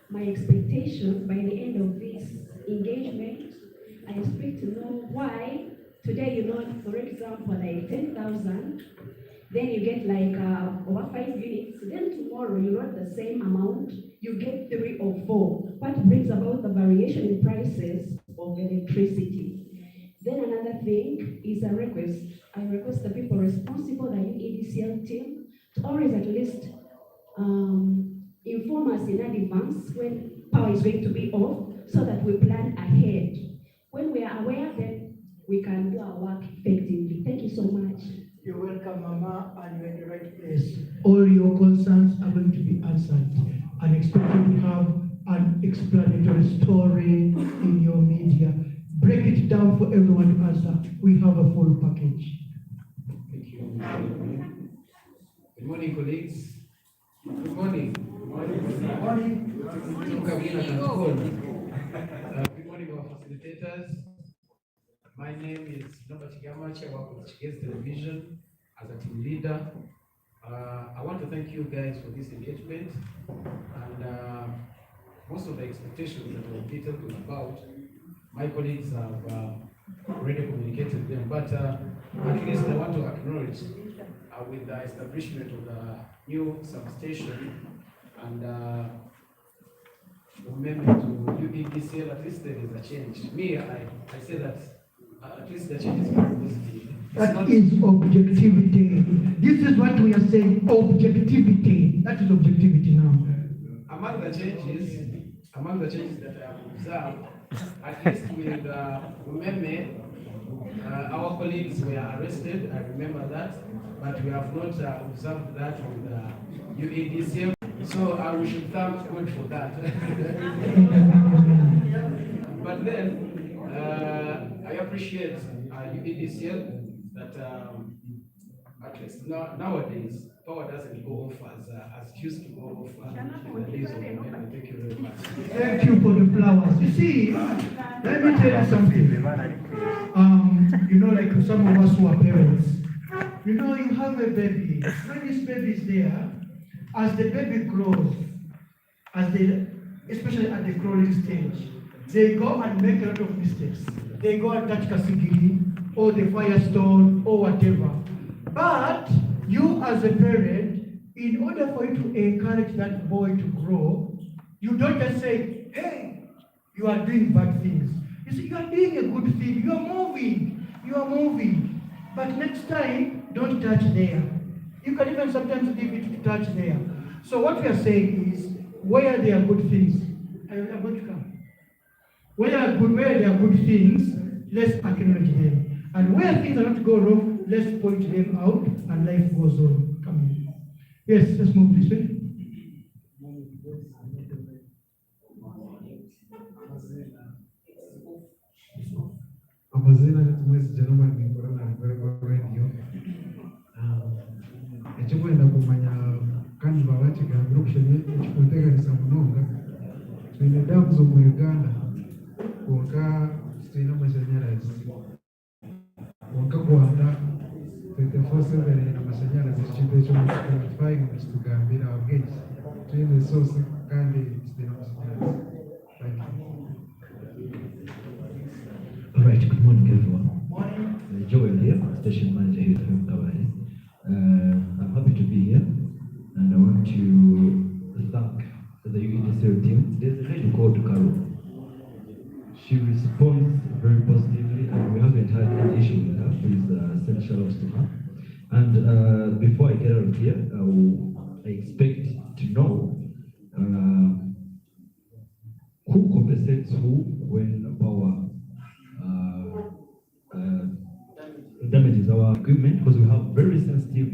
My expectation by the end of this engagement, I expect to know why today you know, for example, like 10,000, then you get like over 5 units, then tomorrow you want the same amount, you get 3 or 4. What brings about the variation in prices of electricity? Then another thing is a request. I request the people responsible, the EDCL team, to always at least inform us in advance when power is going to be off, so that we plan ahead. When we are aware, then we can do our work effectively. Thank you so much. You're welcome, Mama, and you're in the right place. All your concerns are going to be answered. And expect you to have an explanatory story in your media. Break it down for everyone to answer. We have a full package. Thank you. Good morning, colleagues. Good morning. Good morning. Good morning. Good morning, our facilitators. My name is Noba Chigamachi. I work with Chigezi Television as a team leader. I want to thank you guys for this engagement, and most of the expectations that I detailed was about, my colleagues have already communicated them, but at least I want to acknowledge with the establishment of the new substation and amendment to UEDCL, at least there is a change. Me, I say that at least the change is very positive. That is objectivity. This is what we are saying, objectivity. That is objectivity now. Among the changes that I have observed, at least with Umeme, our colleagues were arrested, I remember that, but we have not observed that with UEDCL. So we should thank God for that. But then, I appreciate UEDCL that at least nowadays, power doesn't go off as it used to go off in the days of Umeme. Thank you very much. Thank you for the flowers. You see, let me tell you something. You know, like some of us who are parents, you know, you have a baby. When this baby is there, as the baby grows, especially at the crawling stage, they go and make a lot of mistakes. They go and touch kasigiri, or the firestone, or whatever. But you as a parent, in order for you to encourage that boy to grow, you don't just say, hey, you are doing bad things. You see, you are doing a good thing, you are moving. You are moving. But next time, don't touch there. You can even sometimes leave it to touch there. So what we are saying is, where there are good things, I'm going to come. Where there are good things, let's acknowledge them. And where things are not go wrong, let's point them out and life goes on. Come in. Yes, let's move this way. Amazina mwezi Januari nikora na Rergulatory radio. Echikwenda kumanya kandi bawachika groupsheni echikuteka nisamunonga. Tuineda kuzomu Uganda kuwaka tuina mashanyarazi. Kuwaka kuwanda 24/7 na mashanyarazi chipe cho mchifai mchitugambira wageni. Tuine source kandi tuina mashanyarazi. Thank you. All right, good morning everyone. Joel here, station manager here from Kabale. I'm happy to be here and I want to thank the UEDCL team. There's a lady called Carol. She responds very positively and we haven't had any issue with her. Please send shout outs to her. And before I get out of here, I expect to know who compensates who when power damages our equipment, because we have very sensitive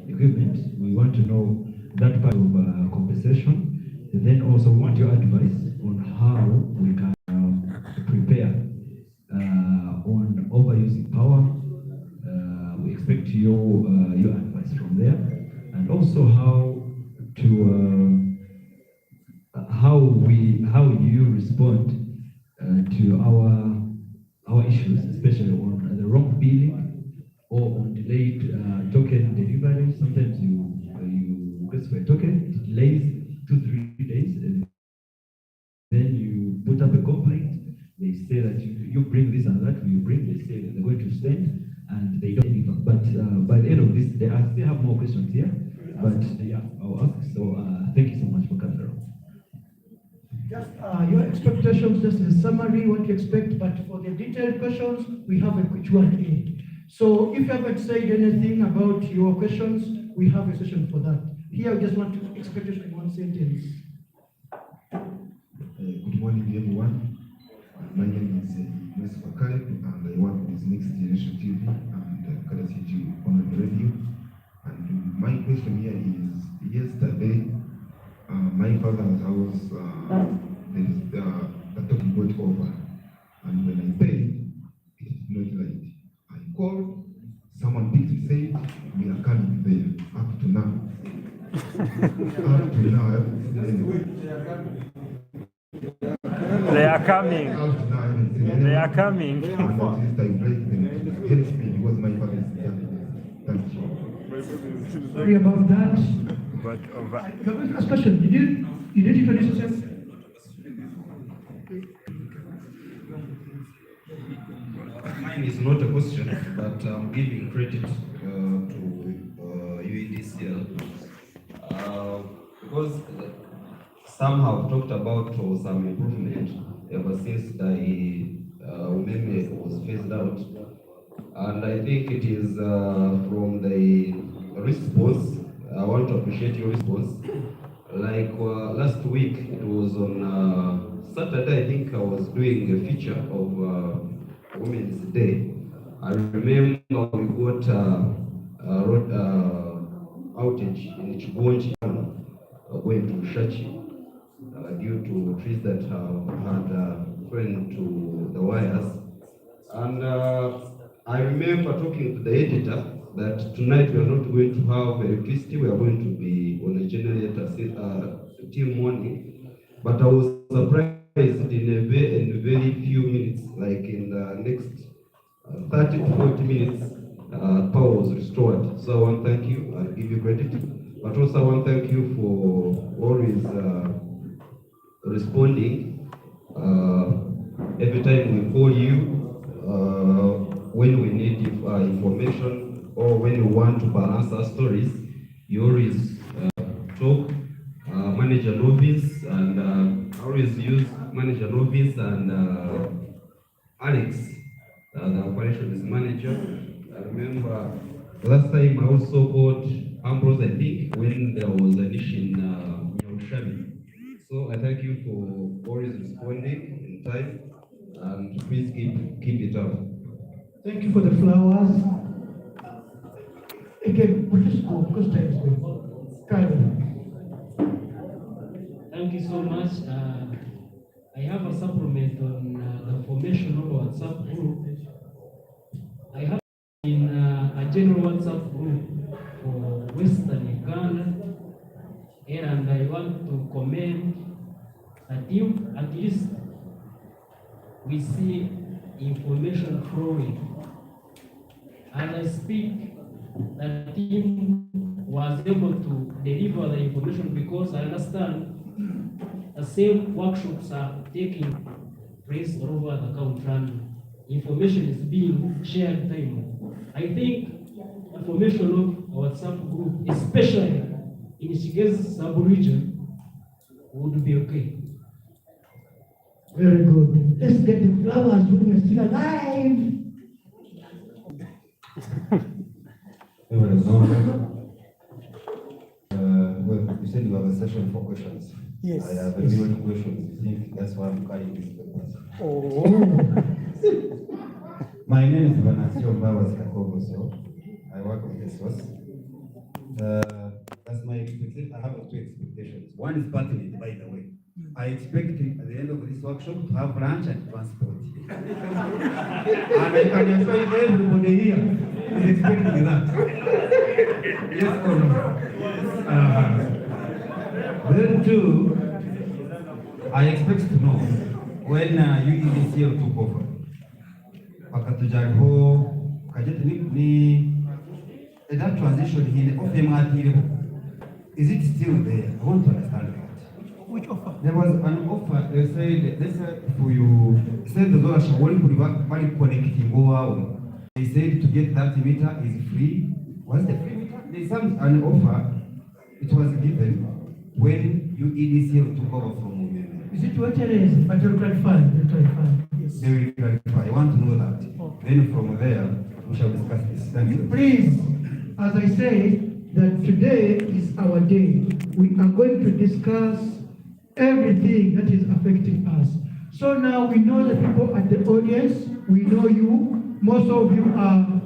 equipment. We want to know that part of compensation. And then also want your advice on how we can prepare on overusing power. We expect your advice from there, and also how you respond to our issues, especially on the wrong billing or on delayed token delivery. Sometimes you request for a token, it delays 2-3 days, and then you put up a complaint. They say that you bring this and that, you bring, they say they're going to send, and they don't deliver. But by the end of this day, I still have more questions here, but yeah, I'll ask. So thank you so much for coming around. Just your expectations, just a summary, what you expect, but for the detailed questions, we have a Q&A. So if you haven't said anything about your questions, we have a session for that. Here, we just want to expectation in one sentence. Good morning, everyone. My name is Mr. Caleb, and I work with Next Generation TV and KCG on the radio. And my question here is, yesterday, my father's house, there is the token got over. And when I paid, it's not right. I called, someone picked and said, we are coming there, up to now. Up to now, They are coming. They are coming. Helps me because my father is young. Thank you. Sorry about that. But your very first question, you did introduce yourself? Mine is not a question, but I'm giving credit to UEDCL because some have talked about some improvement ever since the umeme was phased out, and I think it is from the response. I want to appreciate your response. Like last week, it was on Saturday, I think I was doing a feature of Women's Day. I remember we got road outage in Chibonji going to Shachi due to trees that had fallen to the wires. And I remember talking to the editor that tonight we are not going to have electricity, we are going to be on a generator till morning. But I was surprised in a very few minutes, like in the next 30 to 40 minutes, power was restored. So I want to thank you, I'll give you credit. But also I want to thank you for always responding. Every time we call you, when we need information or when we want to balance our stories, you always talk. Manager Novice, and I always use Manager Novice and Alex the operations manager. I remember last time I also called Ambrose, I think, when there was an issue in Nyaushabi. So I thank you for always responding in time, and please keep it up. Thank you for the flowers. Again, we'll just go because time is going. Thank you so much. I have a supplement on the formation of WhatsApp group. I have in a general WhatsApp group for Western Uganda, and I want to commend the team. At least we see information flowing. As I speak, the team was able to deliver the information because I understand the same workshops are taking place all over the country and information is being shared timely. I think information of our WhatsApp group, especially in Shigezi sub-region, would be okay. Very good. Let's get the flowers when we're still alive. Well, you said you have a session for questions. Yes. I have a million questions. You think that's why I'm carrying these papers? Oh. My name is Vanasio Bawas Kakobo, so I work with the source. That's my expectation. I have two expectations. One is pertinent, by the way. I expect at the end of this workshop to have lunch and transport. And I can assure you everybody here is expecting that. Yes or no? Then two, I expect to know when UEDCL took over. Pakatujariho, kajetini, that transition here of MRT, is it still there? I want to understand that. Which offer? There was an offer, they said for you, said the dollar shall only connecting go out. They said to get 30 meter is free. What's the free meter? There's an offer, it was given when UEDCL took over from women. Is it what it is? But you'll clarify. Yes. They will clarify. I want to know that. Okay. Then from there, we shall discuss this. Thank you. Please, as I say, that today is our day. We are going to discuss everything that is affecting us. So now we know the people at the audience, we know you. Most of you are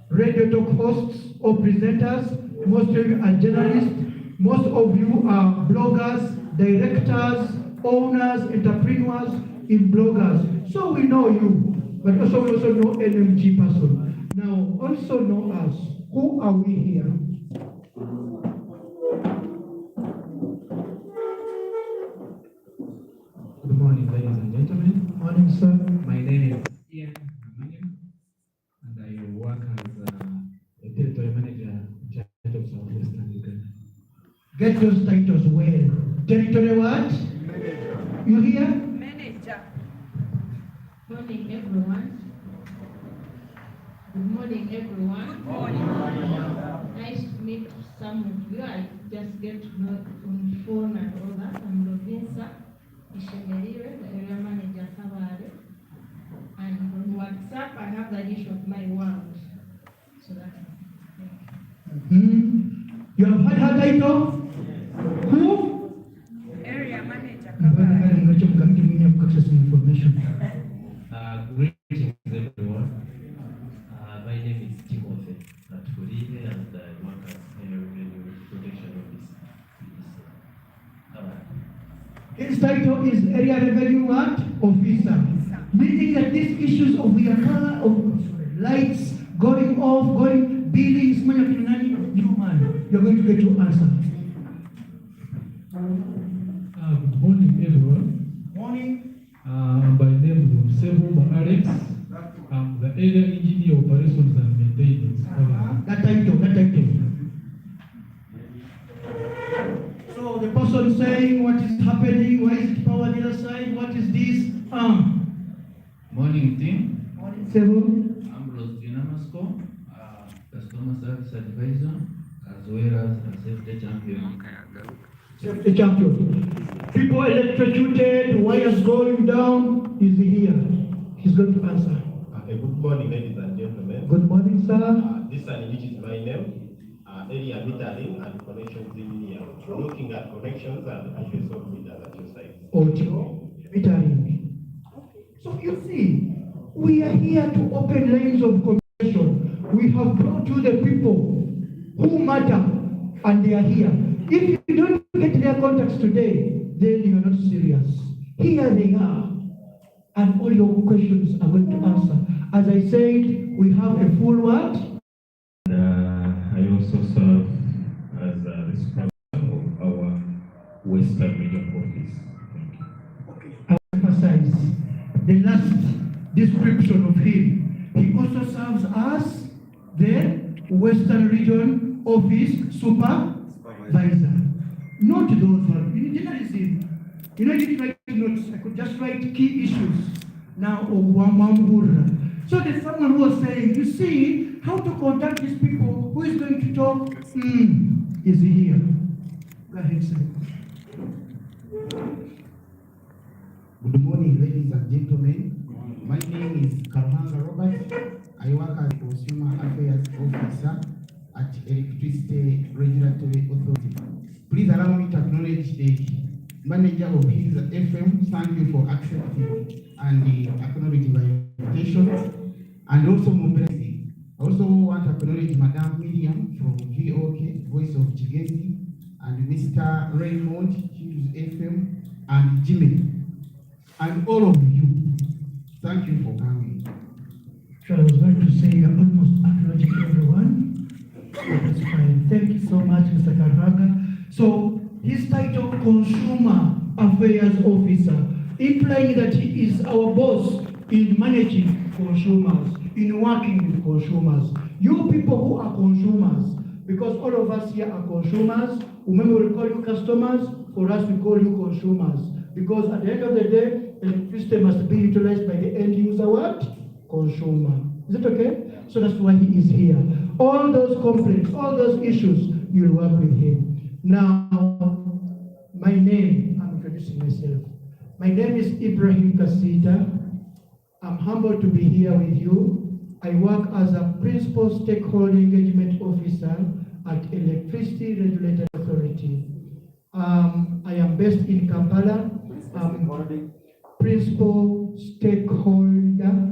radio talk hosts or presenters. Most of you are journalists. Most of you are bloggers, directors, owners, entrepreneurs in bloggers. So we know you, but also we also know NMG person. Now also know us. Who are we here? Good morning, ladies and gentlemen. Morning, sir. My name is Ian Hamanian, and I work as a territory manager in charge of Southwestern Uganda. Get those titles well. Territory what? Manager. You hear? Manager. Morning, everyone. Good morning, everyone. Morning. Nice to meet some of you. I just get to know on phone and all that. I'm Lovinsa Ishemelire, the area manager Kabale. And on WhatsApp, I have the list of my world. So that's You have heard her title? Who? area manager information. Greetings, everyone. My name is Timothy Natulile, and I work as Area Revenue Protection Officer. His title is Area Revenue what? Officer. Meaning that these issues of your car, of lights going off, going billings, human, you're going to get your answer. Good morning, everyone. Morning. By name is Sebu Alex. I'm the area engineer operations and maintenance. That title. So the person saying what is happening, why is it power the other side, what is this? Morning, team. Morning, Sebu. I'm Rosdinamasco, customer service advisor, as well as a safety champion. Safety champion. People electrocuted, wires going down, is here. He's going to answer. Good morning, ladies and gentlemen. Good morning, sir. This one, which is my name, area metering and connections engineer. Looking at connections and issues of meters at your site. Audio metering. So you see, we are here to open lines of communication. We have brought you the people who matter, and they are here. If you don't get their contacts today, then you are not serious. Here they are, and all your questions are going to answer. As I said, we have a full what? I also serve as the supervisor of our Western Region Office. I emphasize the last description of him. He also serves as the Western Region Office Supervisor. Not those ones. In journalism, you know, you write notes. I could just write key issues. Now, so there's someone who was saying, you see, how to contact these people, who is going to talk? Is he here? Go ahead, sir. Good morning, ladies and gentlemen. My name is Karmanga Robert. I work as Consumer Affairs Officer at Electricity Regulatory Authority. Please allow me to acknowledge the manager of his FM. Thank you for accepting and acknowledging my invitation. And also mobilizing. I also want to acknowledge Madame Miriam from VOK, Voice of Chigesi, and Mr. Raymond, Hughes FM, and Jimmy, and all of you. Thank you for coming. So I was going to say you're almost acknowledging everyone. That's fine. Thank you so much, Mr. Karhaga. So his title, Consumer Affairs Officer, implying that he is our boss in managing consumers, in working with consumers. You people who are consumers, because all of us here are consumers, remember we call you customers, for us we call you consumers. Because at the end of the day, electricity must be utilized by the end user, what? Consumer. Is it okay? So that's why he is here. All those complaints, all those issues, you'll work with him. Now, my name, I'm introducing myself. My name is Ibrahim Kasita. I'm humbled to be here with you. I work as a Principal Stakeholder Engagement Officer at Electricity Regulatory Authority. I am based in Kampala. Principal Stakeholder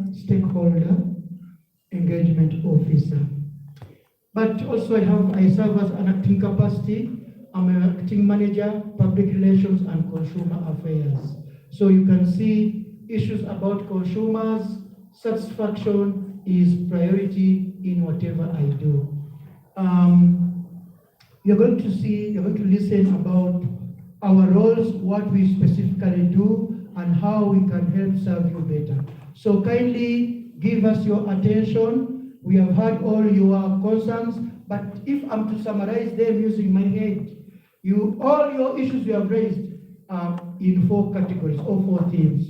Engagement Officer. But also I serve as an acting capacity. I'm an acting manager, public relations and consumer affairs. So you can see issues about consumers, satisfaction is priority in whatever I do. You're going to listen about our roles, what we specifically do, and how we can help serve you better. So kindly give us your attention. We have heard all your concerns, but if I'm to summarize them using my head, all your issues you have raised are in 4 categories or 4 themes.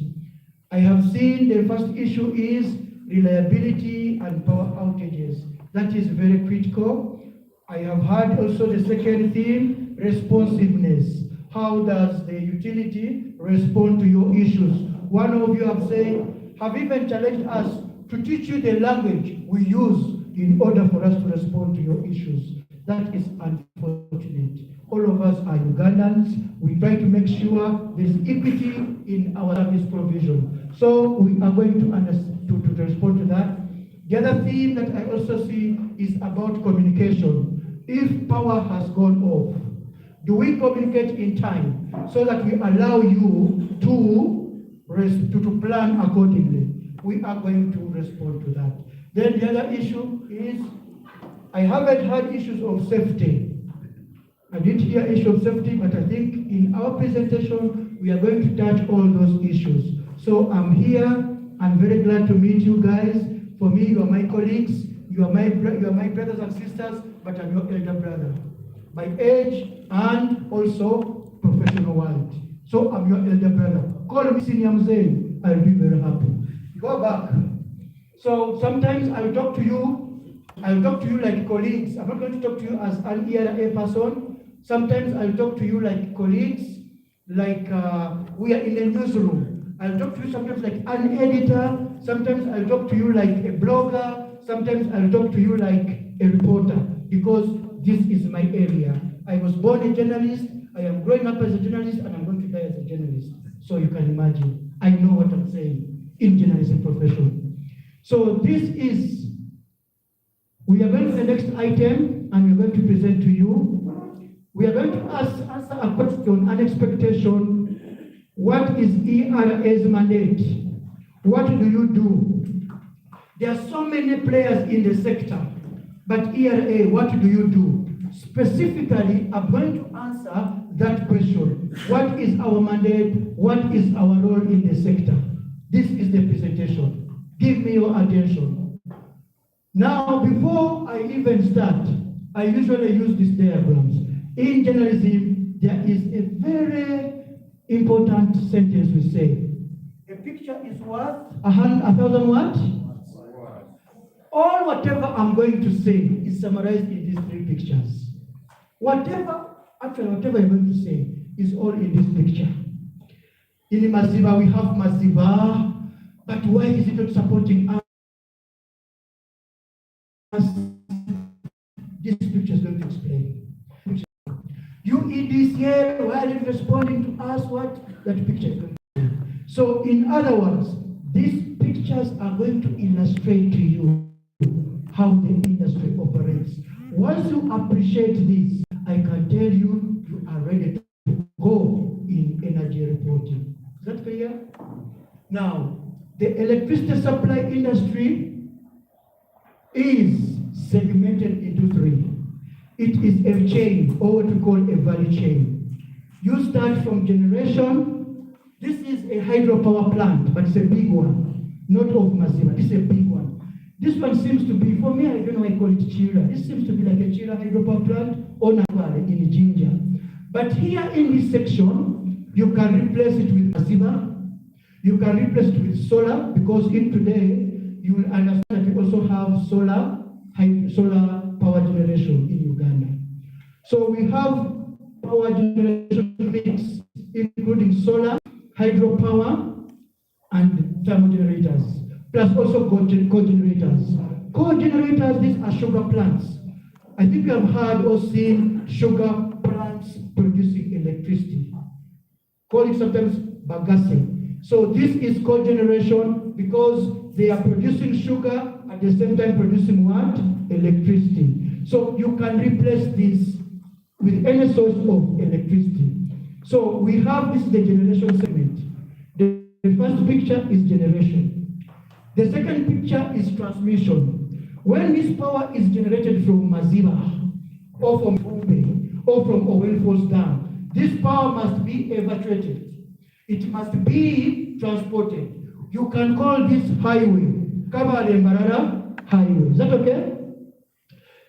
I have seen the first issue is reliability and power outages. That is very critical. I have heard also the second theme, responsiveness. How does the utility respond to your issues? One of you have said, have even challenged us to teach you the language we use in order for us to respond to your issues. That is unfortunate. All of us are Ugandans. We try to make sure there's equity in our service provision. So we are going to respond to that. The other theme that I also see is about communication. If power has gone off, do we communicate in time so that we allow you to plan accordingly? We are going to respond to that. Then the other issue is, I haven't had issues of safety. I didn't hear issue of safety, but I think in our presentation, we are going to touch all those issues. So I'm here. I'm very glad to meet you guys. For me, you are my colleagues. You are my brothers and sisters, but I'm your elder brother by age and also professional world. So I'm your elder brother. Call me Senior Mzee. I'll be very happy. Go back. So sometimes I'll talk to you like colleagues. I'm not going to talk to you as an ERA person. Sometimes I'll talk to you like colleagues, like we are in a newsroom. I'll talk to you sometimes like an editor. sometimes I'll talk to you like a blogger, sometimes I'll talk to you like a reporter, because this is my area. I was born a journalist, I am growing up as a journalist, and I'm going to die as a journalist. So you can imagine, I know what I'm saying in journalism profession. So this is, we are going to the next item, and we're going to present to you. We are going to answer a question, an expectation. What is ERA's mandate? What do you do? There are so many players in the sector, but ERA, what do you do? Specifically, I'm going to answer that question. What is our mandate? What is our role in the sector? This is the presentation. Give me your attention. Now, before I even start, I usually use these diagrams. In journalism, there is a very important sentence we say. A picture is worth 1,000 words? All whatever I'm going to say is summarized in these three pictures. Whatever I'm going to say is all in this picture. In Maziba, we have Maziba, but why is it not supporting us? This picture is going to explain. UEDCA, why are you responding to us? What that picture is going to do. So in other words, these pictures are going to illustrate to you how the industry operates. Once you appreciate this, I can tell you, you are ready to go in energy reporting. Is that clear? Now, the electricity supply industry is segmented into three. It is a chain, or what we call a value chain. You start from generation. This is a hydropower plant, but it's a big one, not of Maziba. This is a big one. This one seems to be, for me, I don't know why I call it Chira. This seems to be like a Chira hydropower plant or Nakwale in Jinja. But here in this section, you can replace it with Maziba. You can replace it with solar, because in today, you will understand that we also have solar power generation in Uganda. So we have power generation mix, including solar, hydropower, and thermogenerators, plus also co-generators. Co-generators, these are sugar plants. I think you have heard or seen sugar plants producing electricity. Call it sometimes bagasse. So this is co-generation because they are producing sugar at the same time producing what? Electricity. So you can replace this with any source of electricity. So we have this, the generation segment. The first picture is generation. The second picture is transmission. When this power is generated from Maziba, or from Ube, or from Owen Falls Dam, this power must be evacuated. It must be transported. You can call this highway, Kabale Mbarara Highway. Is that okay?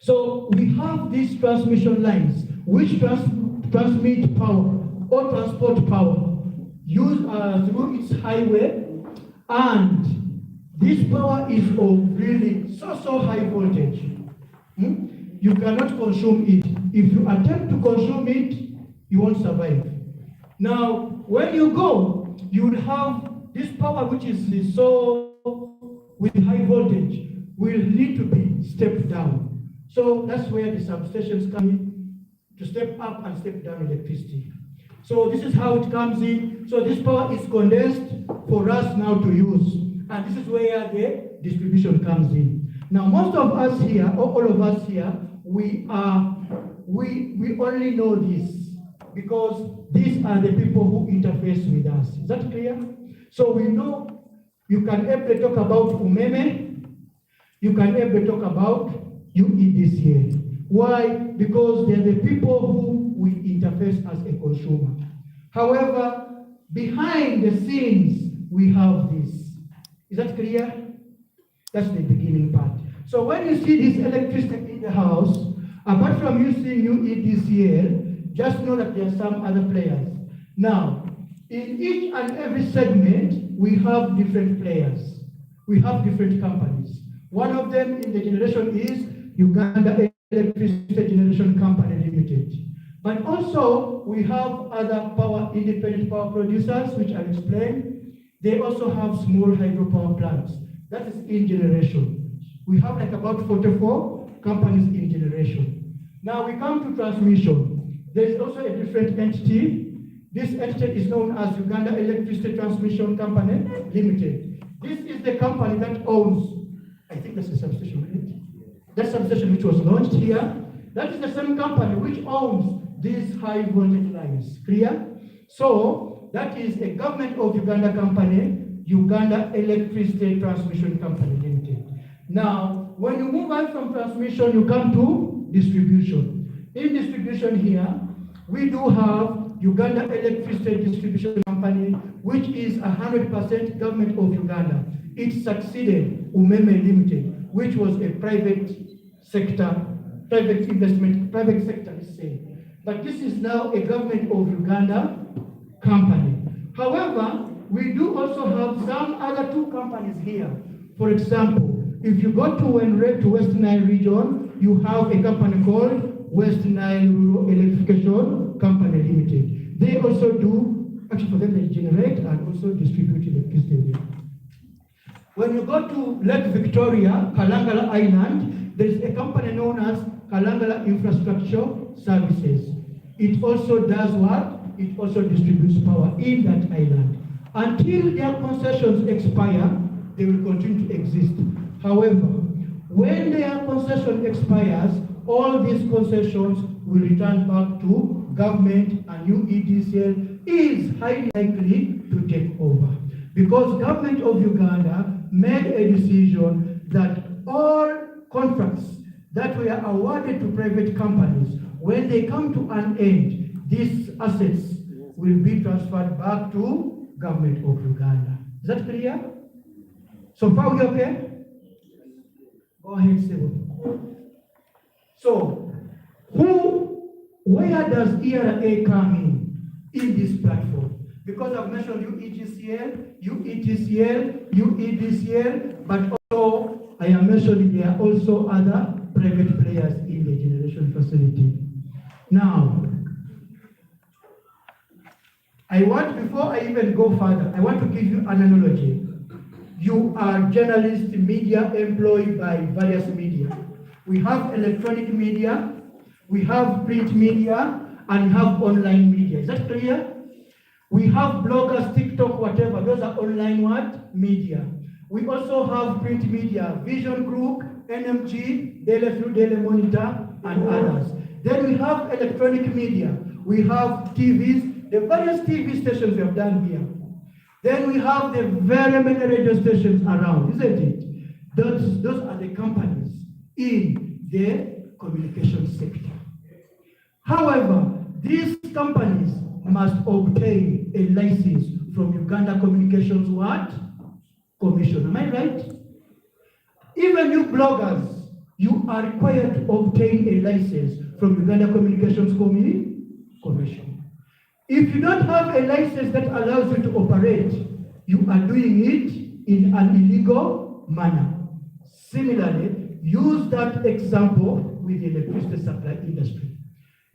So we have these transmission lines which transmit power or transport power through its highway, and this power is of really so high voltage. You cannot consume it. If you attempt to consume it, you won't survive. Now, when you go, you will have this power which is so with high voltage will need to be stepped down. So that's where the substations come in to step up and step down electricity. So this is how it comes in. So this power is condensed for us now to use. And this is where the distribution comes in. Now, most of us here, or all of us here, we only know this because these are the people who interface with us. Is that clear? So we know you can able talk about Umeme, you can able talk about UEDCA. Why? Because they're the people who we interface as a consumer. However, behind the scenes, we have this. Is that clear? That's the beginning part. So when you see this electricity in the house, apart from you seeing UEDCA, just know that there are some other players. Now, in each and every segment, we have different players. We have different companies. One of them in the generation is Uganda Electricity Generation Company Limited. But also, we have other independent power producers, which I'll explain. They also have small hydropower plants. That is in generation. We have like about 44 companies in generation. Now we come to transmission. There is also a different entity. This entity is known as Uganda Electricity Transmission Company Limited. This is the company that owns, I think that's a substation, right? That substation which was launched here, that is the same company which owns these high voltage lines. Clear? So that is a government of Uganda company, Uganda Electricity Transmission Company Limited. Now, when you move on from transmission, you come to distribution. In distribution here, we do have Uganda Electricity Distribution Company, which is 100% government of Uganda. It succeeded Umeme Limited, which was a private sector, private investment, private sector, let's say. But this is now a government of Uganda company. However, we do also have some other two companies here. For example, if you go to West Nile region, you have a company called West Nile Rural Electrification Company Limited. They also do, actually for them they generate and also distribute electricity. When you go to Lake Victoria, Kalangala Island, there is a company known as Kalangala Infrastructure Services. It also does what? It also distributes power in that island. Until their concessions expire, they will continue to exist. However, when their concession expires, all these concessions will return back to government, and new EDCL is highly likely to take over. Because government of Uganda made a decision that all contracts that were awarded to private companies, when they come to an end, these assets will be transferred back to government of Uganda. Is that clear? So far we okay? Go ahead, Sebo. So, where does ERA come in this platform? Because I've mentioned UEGCL, UETCL, UEDCL, but also I am mentioning there are also other private players in the generation facility. Now, before I even go further, I want to give you an analogy. You are journalists, media employed by various media. We have electronic media, we have print media, and we have online media. Is that clear? We have bloggers, TikTok, whatever. Those are online what? Media. We also have print media, Vision Group, NMG, Daily Monitor, and others. Then we have electronic media. We have TVs, the various TV stations we have done here. Then we have the very many radio stations around, isn't it? Those are the companies in the communication sector. However, these companies must obtain a license from Uganda Communications what? Commission. Am I right? Even you bloggers, you are required to obtain a license from Uganda Communications Commission. If you don't have a license that allows you to operate, you are doing it in an illegal manner. Similarly, use that example with the electricity supply industry.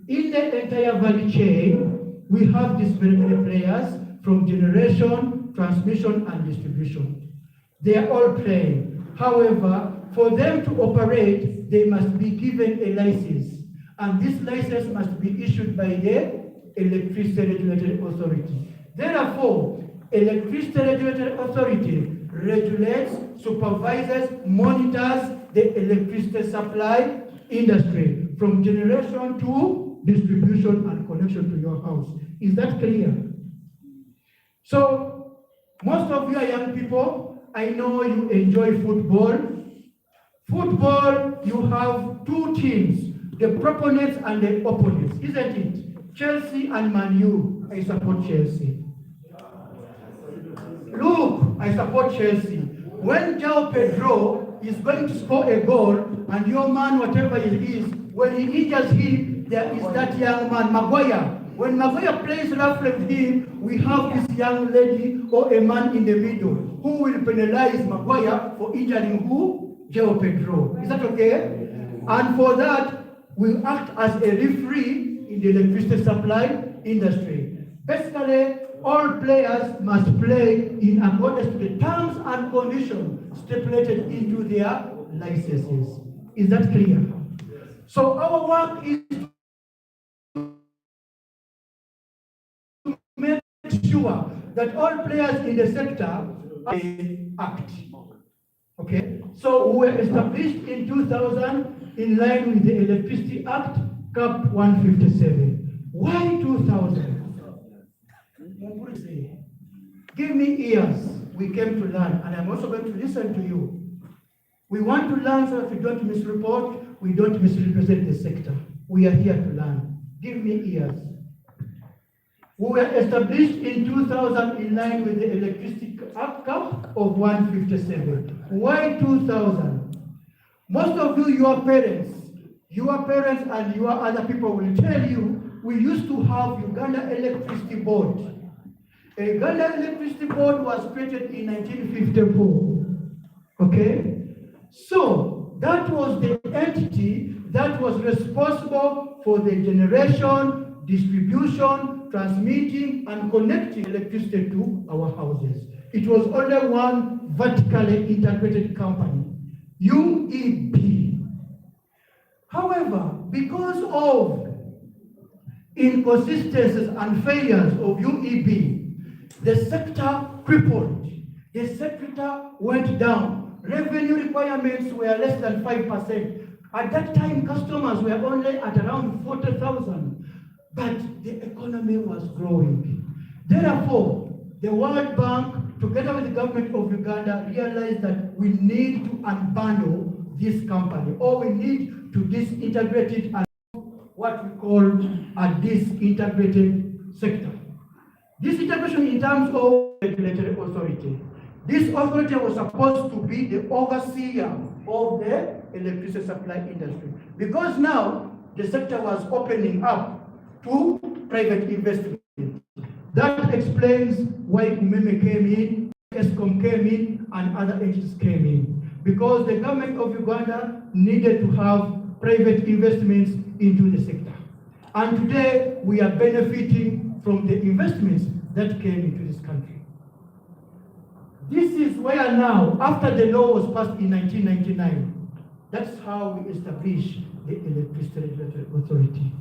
In the entire value chain, we have these very many players from generation, transmission, and distribution. They are all playing. However, for them to operate, they must be given a license. And this license must be issued by the Electricity Regulatory Authority. Therefore, Electricity Regulatory Authority regulates, supervises, monitors the electricity supply industry from generation to distribution and connection to your house. Is that clear? So, most of you are young people. I know you enjoy football. Football, you have two teams, the proponents and the opponents, isn't it? Chelsea and Man U. I support Chelsea. Look, I support Chelsea. When João Pedro is going to score a goal, and your man, whatever it is, when he injures him, there is that young man, Maguire. When Maguire plays roughly with him, we have this young lady or a man in the middle who will penalize Maguire for injuring who? João Pedro. Is that okay? And for that, we act as a referee in the electricity supply industry. Basically, all players must play in accordance to the terms and conditions stipulated into their licenses. Is that clear? So our work is to make sure that all players in the sector act. Okay? So we were established in 2000 in line with the Electricity Act, Cap 157. Why 2000? Give me ears. We came to learn, and I'm also going to listen to you. We want to learn so that we don't misreport, we don't misrepresent the sector. We are here to learn. Give me ears. We were established in 2000 in line with the Electricity Act Cap of 157. Why 2000? Most of you, your parents and your other people will tell you, we used to have Uganda Electricity Board. A Uganda Electricity Board was created in 1954. Okay? So that was the entity that was responsible for the generation, distribution, transmitting, and connecting electricity to our houses. It was only one vertically integrated company, UEB. However, because of inconsistencies and failures of UEB, the sector crippled. The sector went down. Revenue requirements were less than 5%. At that time, customers were only at around 40,000, but the economy was growing. Therefore, the World Bank, together with the government of Uganda, realized that we need to unbundle this company, or we need to disintegrate it and what we call a disintegrated sector. This integration in terms of regulatory authority. This authority was supposed to be the overseer of the electricity supply industry. Because now the sector was opening up to private investment. That explains why UMEME came in, ESCOM came in, and other entities came in. Because the government of Uganda needed to have private investments into the sector. And today we are benefiting from the investments that came into this country. This is where now, after the law was passed in 1999, that's how we established the Electricity Regulatory Authority.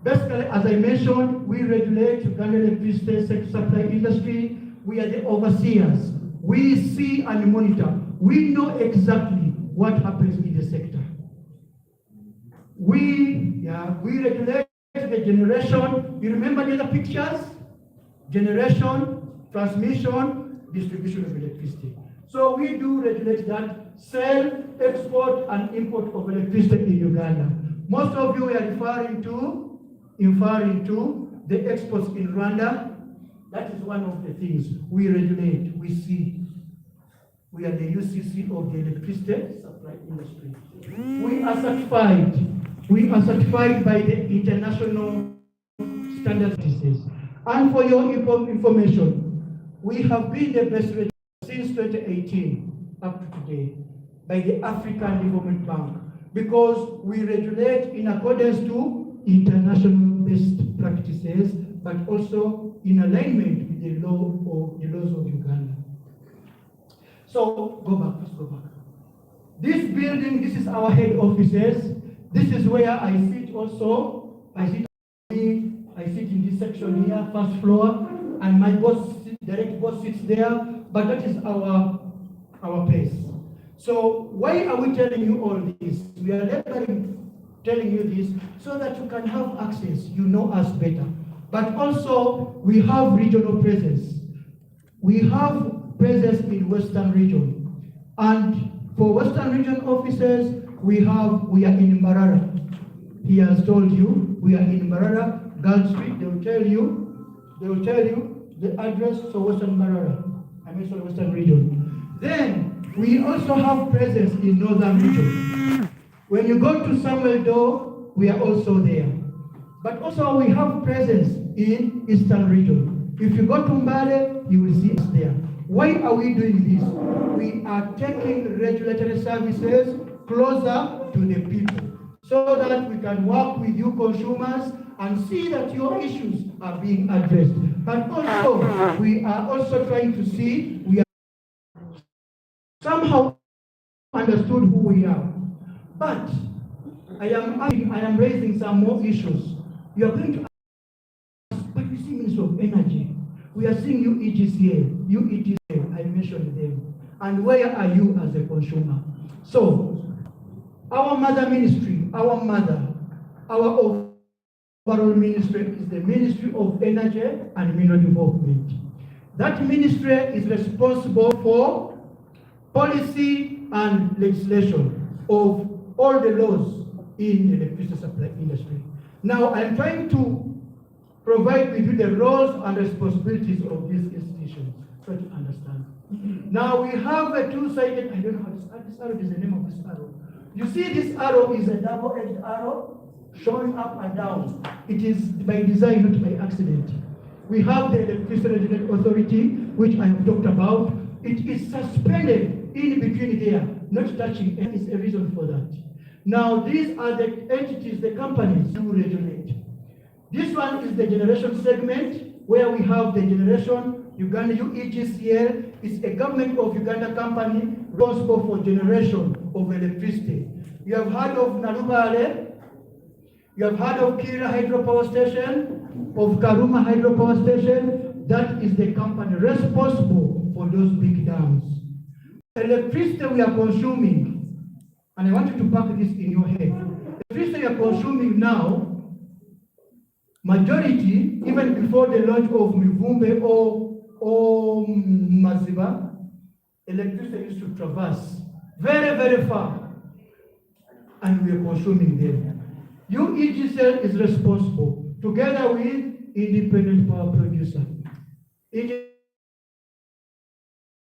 Basically, as I mentioned, we regulate Uganda electricity supply industry. We are the overseers. We see and monitor. We know exactly what happens in the sector. We regulate the generation. You remember the other pictures? Generation, transmission, distribution of electricity. So we do regulate that sale, export, and import of electricity in Uganda. Most of you are referring to the exports in Rwanda. That is one of the things we regulate, we see. We are the UCC of the electricity supply industry. We are certified by the international standards. And for your information, we have been the best rated since 2018 up to today by the African Development Bank, because we regulate in accordance to international best practices, but also in alignment with the laws of Uganda. So let's go back. This building, this is our head offices. This is where I sit also. I sit in this section here, first floor, and my boss, direct boss, sits there, but that is our place. So why are we telling you all this? We are telling you this so that you can have access, you know us better. But also, we have regional presence. We have presence in Western region. And for Western region offices, we are in Mbarara. He has told you, we are in Mbarara, Guard Street. They will tell you the address for Western Mbarara. I mean, for Western region. Then, we also have presence in Northern region. When you go to Samuel Doe, we are also there. But also we have presence in Eastern region. If you go to Mbale, you will see us there. Why are we doing this? We are taking regulatory services closer to the people so that we can work with you consumers and see that your issues are being addressed. But also, we are also trying to see, we are somehow understood who we are. But I am raising some more issues. You are going to ask, but we see Ministry of Energy. We are seeing UETCL, I mentioned them. And where are you as a consumer? So, our mother ministry, our overall ministry is the Ministry of Energy and Mineral Development. That ministry is responsible for policy and legislation of all the laws in the electricity supply industry. Now, I'm trying to provide with you the roles and responsibilities of these institutions, so to understand. Now, we have a two-sided, I don't know how this arrow is the name of this arrow. You see this arrow is a double-edged arrow showing up and down. It is by design, not by accident. We have the Electricity Regulatory Authority, which I have talked about. It is suspended in between there, not touching, and it's a reason for that. Now, these are the entities, the companies who regulate. This one is the generation segment, where we have the generation, Uganda UEGCL is a government of Uganda company responsible for generation of electricity. You have heard of Narubale, you have heard of Kira Hydropower Station, of Karuma Hydropower Station. That is the company responsible for those big dams. Electricity we are consuming, and I want you to pack this in your head. Electricity we are consuming now, majority, even before the launch of Mivumbe or Maziba, electricity used to traverse very, very far, and we are consuming them. UEGCL is responsible, together with independent power producer.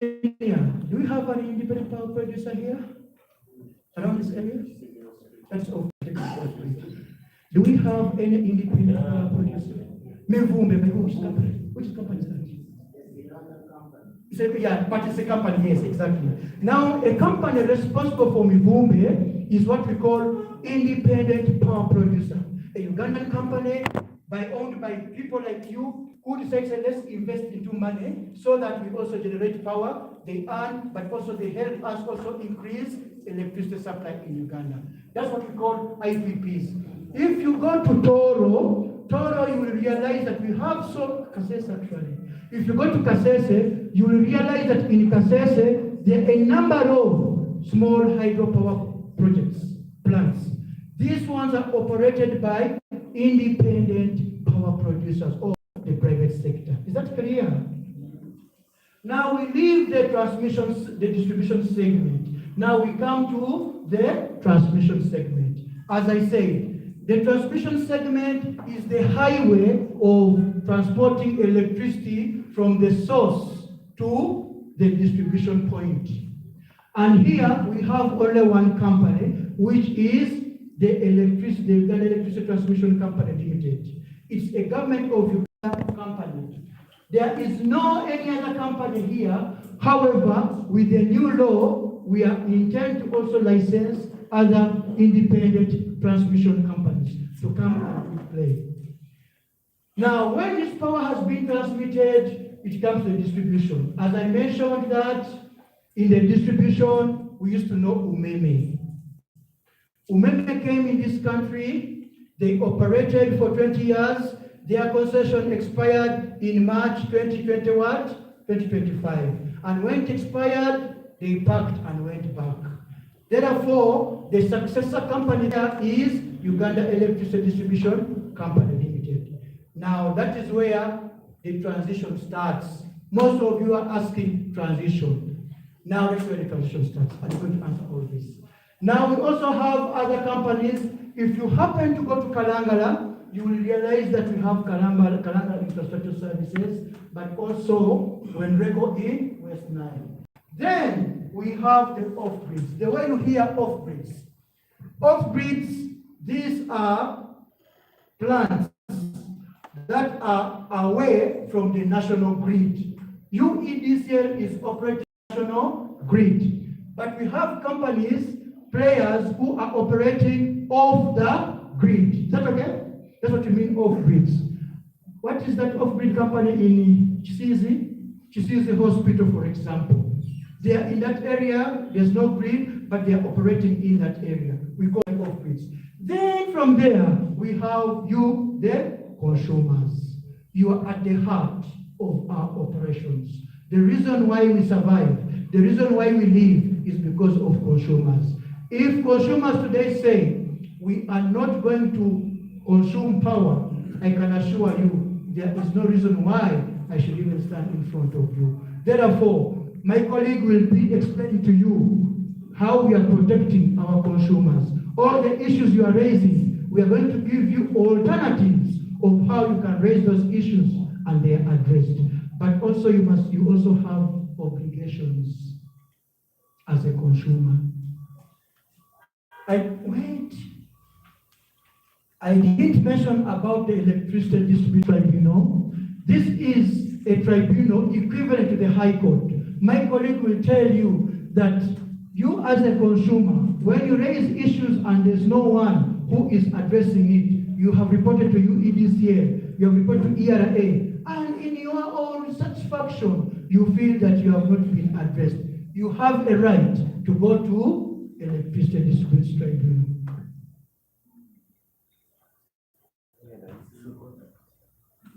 Do we have an independent power producer here around this area? That's of. Do we have any independent power producer? Mivumbe, which company? Which company is that? Yeah, but it's a company, yes, exactly. Now, a company responsible for Mivumbe is what we call independent power producer. A Ugandan company owned by people like you who decide, let's invest into money so that we also generate power. They earn, but also they help us also increase electricity supply in Uganda. That's what we call IPPs. If you go to Toro, you will realize that we have Kasese actually. If you go to Kasese, you will realize that in Kasese, there are a number of small hydropower projects, plants. These ones are operated by independent power producers or the private sector. Is that clear? Now we leave the distribution segment. Now we come to the transmission segment. As I said, the transmission segment is the highway of transporting electricity from the source to the distribution point. And here we have only one company, which is the Uganda Electricity Transmission Company Limited. It's a government of Uganda company. There is no any other company here. However, with the new law, we are intend to also license other independent transmission companies to come and play. Now, when this power has been transmitted, it comes to distribution. As I mentioned that in the distribution, we used to know Umeme. Umeme came in this country, they operated for 20 years, their concession expired in March 2025. And when it expired, they packed and went back. Therefore, the successor company there is Uganda Electricity Distribution Company Limited. Now, that is where the transition starts. Most of you are asking transition. Now, that's where the transition starts. I'm going to answer all this. Now, we also have other companies. If you happen to go to Kalangala, you will realize that we have Kalangala Infrastructure Services, but also Rergulatory in West Nile. Then we have the off-grids. The way you hear off-grids. Off-grids, these are plants that are away from the national grid. UEDCL is operating national grid. But we have companies, players who are operating off the grid. Is that okay? That's what you mean off grids. What is that off-grid company in Chisizi? Chisizi Hospital, for example. They are in that area, there's no grid, but they are operating in that area. We call it off-grids. Then from there, we have you, the consumers. You are at the heart of our operations. The reason why we survive, the reason why we live is because of consumers. If consumers today say, we are not going to consume power, I can assure you, there is no reason why I should even stand in front of you. Therefore, my colleague will be explaining to you how we are protecting our consumers. All the issues you are raising, we are going to give you alternatives of how you can raise those issues and they are addressed. But also you also have obligations as a consumer. I didn't mention about the electricity dispute tribunal. This is a tribunal equivalent to the High Court. My colleague will tell you that you as a consumer, when you raise issues and there's no one who is addressing it, you have reported to UEDCL, you have reported to ERA, and in your own satisfaction, you feel that you have not been addressed. You have a right to go to electricity disputes tribunal.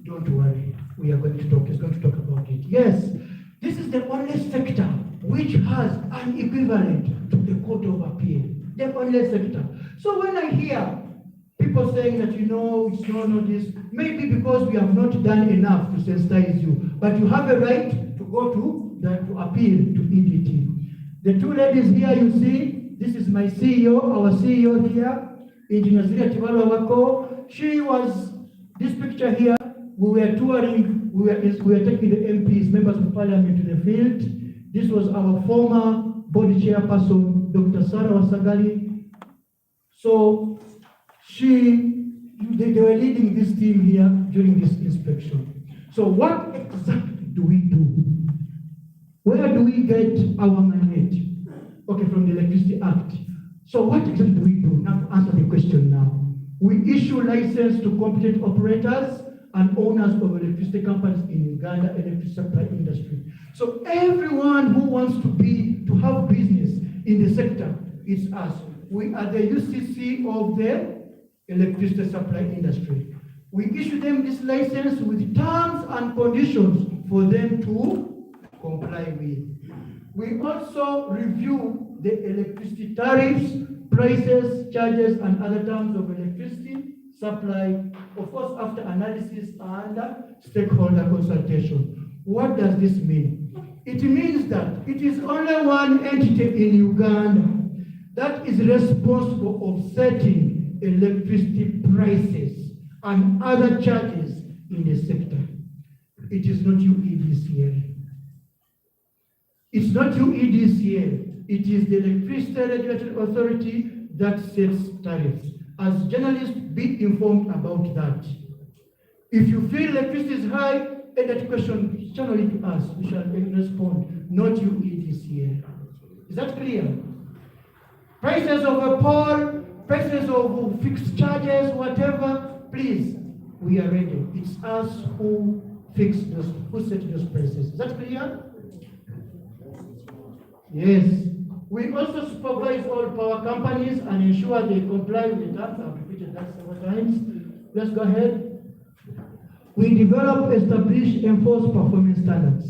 Don't worry, we are going to talk, he's going to talk about it. Yes, this is the only sector which has an equivalent to the Court of Appeal. The only sector. So when I hear people saying that, it's not this, maybe because we have not done enough to sensitize you, but you have a right to go to appeal to EDT. The two ladies here you see, this is my CEO, our CEO here, Engineer Ziria Tiwala Wako. She was, this picture here, we were touring, we were taking the MPs, members of parliament to the field. This was our former body chairperson, Dr. Sarah Wasagali. So they were leading this team here during this inspection. So what exactly do we do? Where do we get our mandate? Okay, from the Electricity Act. So what exactly do we do? Now to answer the question now. We issue license to competent operators and owners of electricity companies in Uganda electricity supply industry. So everyone who wants to have business in the sector is us. We are the UCC of the electricity supply industry. We issue them this license with terms and conditions for them to comply with. We also review the electricity tariffs, prices, charges, and other terms of electricity supply, of course, after analysis and stakeholder consultation. What does this mean? It means that it is only one entity in Uganda that is responsible of setting electricity prices and other charges in the sector. It is not UEDCL. It's not UEDCL. It is the Electricity Regulatory Authority that sets tariffs. As journalists, be informed about that. If you feel electricity is high, that question, channel it to us. We shall respond, not UEDCL. Is that clear? Prices of a poll, prices of fixed charges, whatever, please, we are ready. It's us who fix those, who set those prices. Is that clear? Yes. We also supervise all power companies and ensure they comply with the terms. I've repeated that several times. Let's go ahead. We develop, establish, enforce performance standards.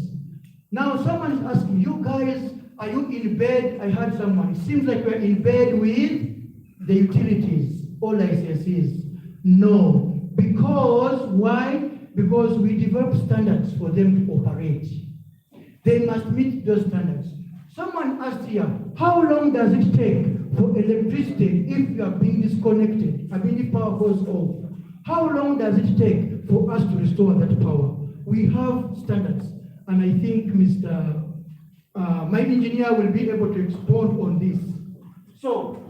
Now, someone is asking, you guys, are you in bed? I heard someone. It seems like we're in bed with the utilities or licensees. No. Because, why? Because we develop standards for them to operate. They must meet those standards. Someone asked here, how long does it take for electricity if you are being disconnected? I mean, if power goes off. How long does it take for us to restore that power? We have standards, and I think my engineer will be able to expound on this. So,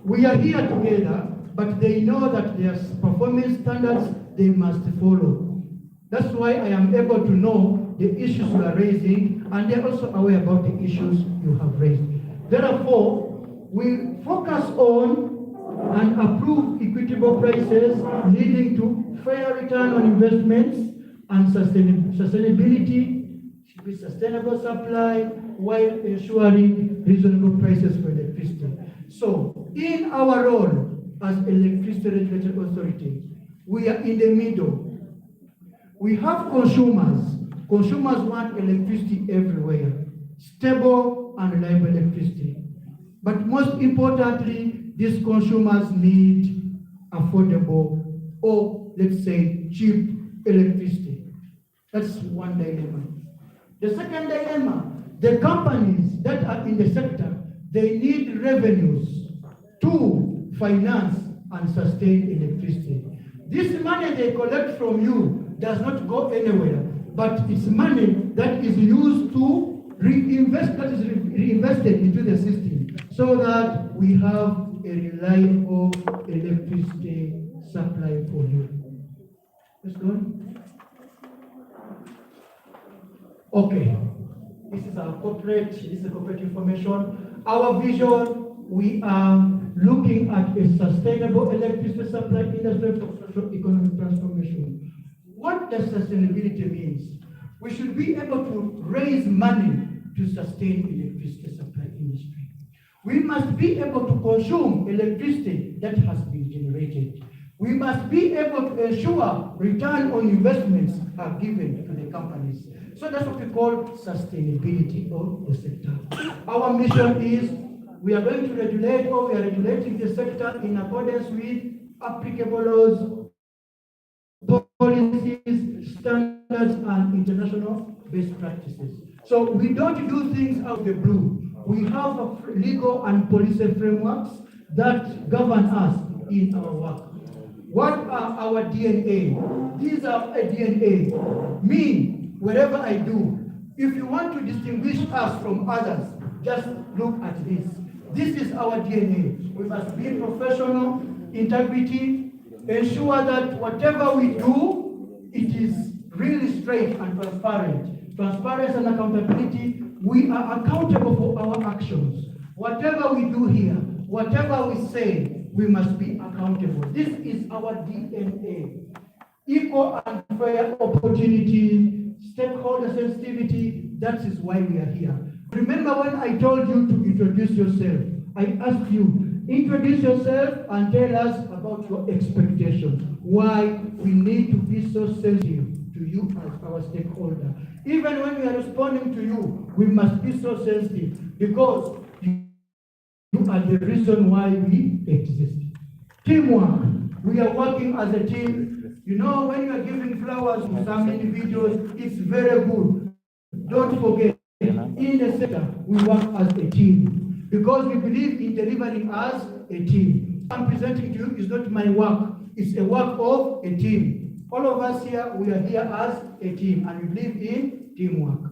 we are here together, but they know that there's performance standards they must follow. That's why I am able to know the issues you are raising, and they're also aware about the issues you have raised. Therefore, we focus on and approve equitable prices leading to fair return on investments and sustainability, should be sustainable supply while ensuring reasonable prices for electricity. So, in our role as Electricity Regulatory Authority, we are in the middle. We have consumers. Consumers want electricity everywhere, stable and reliable electricity. But most importantly, these consumers need affordable or, let's say, cheap electricity. That's one dilemma. The second dilemma, the companies that are in the sector, they need revenues to finance and sustain electricity. This money they collect from you does not go anywhere, but it's money that is used to reinvested into the system so that we have a reliable electricity supply for you. Let's go on. Okay, this is our corporate information. Our vision, we are looking at a sustainable electricity supply industry for socio-economic transformation. What does sustainability mean? We should be able to raise money to sustain electricity supply industry. We must be able to consume electricity that has been generated. We must be able to ensure return on investments are given to the companies. So that's what we call sustainability of the sector. Our mission is we are going to regulate, or we are regulating the sector in accordance with applicable laws, policies, standards, and international best practices. So we don't do things out of the blue. We have legal and policy frameworks that govern us in our work. What are our DNA? These are a DNA. Me, wherever I do, if you want to distinguish us from others, just look at this. This is our DNA. We must be professional, integrity, ensure that whatever we do, it is really straight and transparent. Transparency and accountability, we are accountable for our actions. Whatever we do here, whatever we say, we must be accountable. This is our DNA. Equal and fair opportunity, stakeholder sensitivity, that is why we are here. Remember when I told you to introduce yourself, I asked you, introduce yourself and tell us about your expectations, why we need to be so sensitive to you as our stakeholder. Even when we are responding to you, we must be so sensitive because you are the reason why we exist. Teamwork, we are working as a team. You know, when you are giving flowers to some individuals, it's very good. Don't forget, in the sector, we work as a team because we believe in delivering as a team. I'm presenting to you is not my work, it's a work of a team. All of us here, we are here as a team and we believe in teamwork.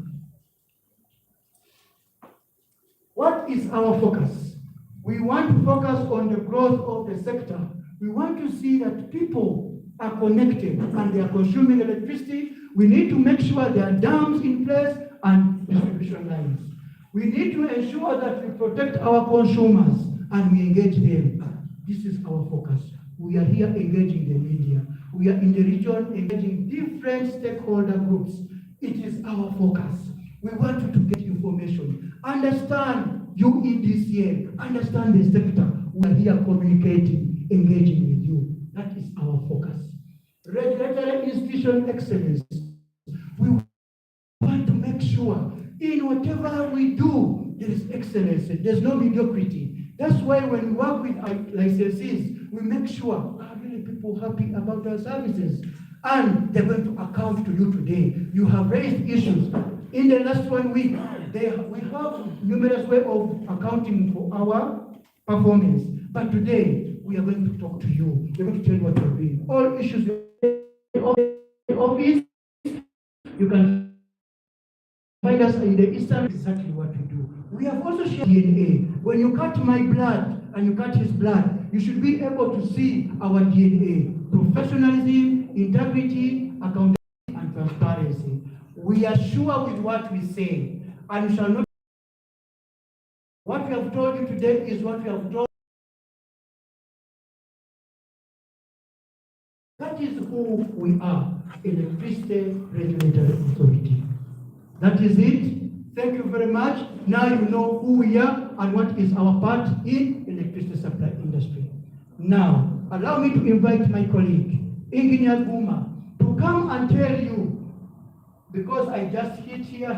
What is our focus? We want to focus on the growth of the sector. We want to see that people are connected and they are consuming electricity. We need to make sure there are dams in place and distribution lines. We need to ensure that we protect our consumers and we engage them. This is our focus. We are here engaging the media. We are in the region engaging different stakeholder groups. It is our focus. We want you to get information. Understand you in this year. Understand the sector. We are here communicating, engaging with you. That is our focus. Regulatory institution excellence. We want to make sure in whatever we do, there is excellence. There's no mediocrity. That's why when we work with our licensees, we make sure are really people happy about our services. And they're going to account to you today. You have raised issues. In the last 1 week, we have numerous ways of accounting for our performance. But today, we are going to talk to you. We're going to tell you what you're doing. All issues in office, you can find us in the Eastern, exactly what we do. We have also shared DNA. When you cut my blood and you cut his blood, you should be able to see our DNA. Professionalism, integrity, accountability, and transparency. We are sure with what we say, and we shall not. What we have told you today is what we have told is who we are, Electricity Regulatory Authority. That is it. Thank you very much. Now you know who we are and what is our part in electricity supply industry. Now, allow me to invite my colleague, Engineer Guma, to come and tell you, because I just hit here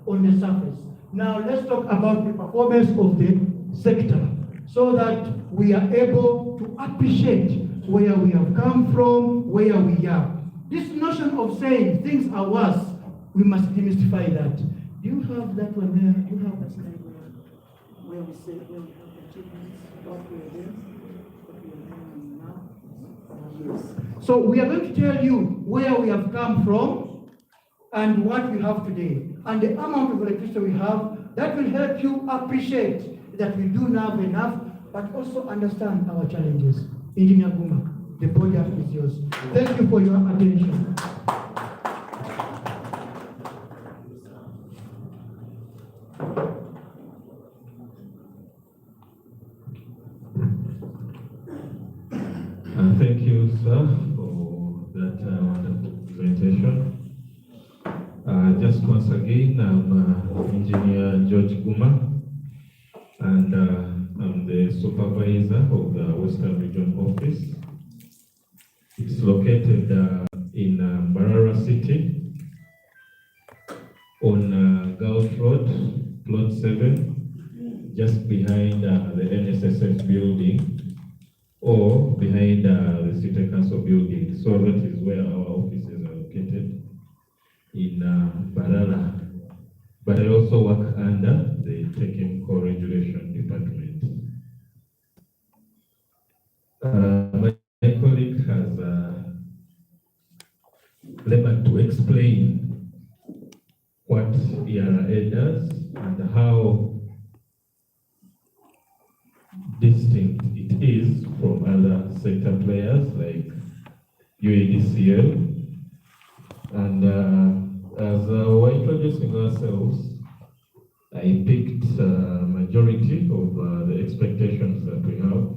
on the surface. Now let's talk about the performance of the sector so that we are able to appreciate where we have come from, where we are. This notion of saying things are worse, we must demystify that. Do you have that one there? Do you have that slide where we say where we have the achievements, what we are doing now? Yes. So we are going to tell you where we have come from and what we have today. And the amount of electricity we have, that will help you appreciate that we do have enough, but also understand our challenges. Engineer Guma, the podium is yours. Thank you for your attention. Thank you, sir, for that wonderful presentation. Just once again, I'm Engineer George Guma, and I'm the supervisor of the Western Region Office. It's located in Mbarara City on Gulf Road, Plot 7, just behind the NSSF building, or behind the City Council building. So that is where our offices are located, in Mbarara. But I also work under the Technical Regulation Department. My colleague has labored to explain what ERA does and how distinct it is from other sector players like UADCL. And as we're introducing ourselves, I picked majority of the expectations that we have.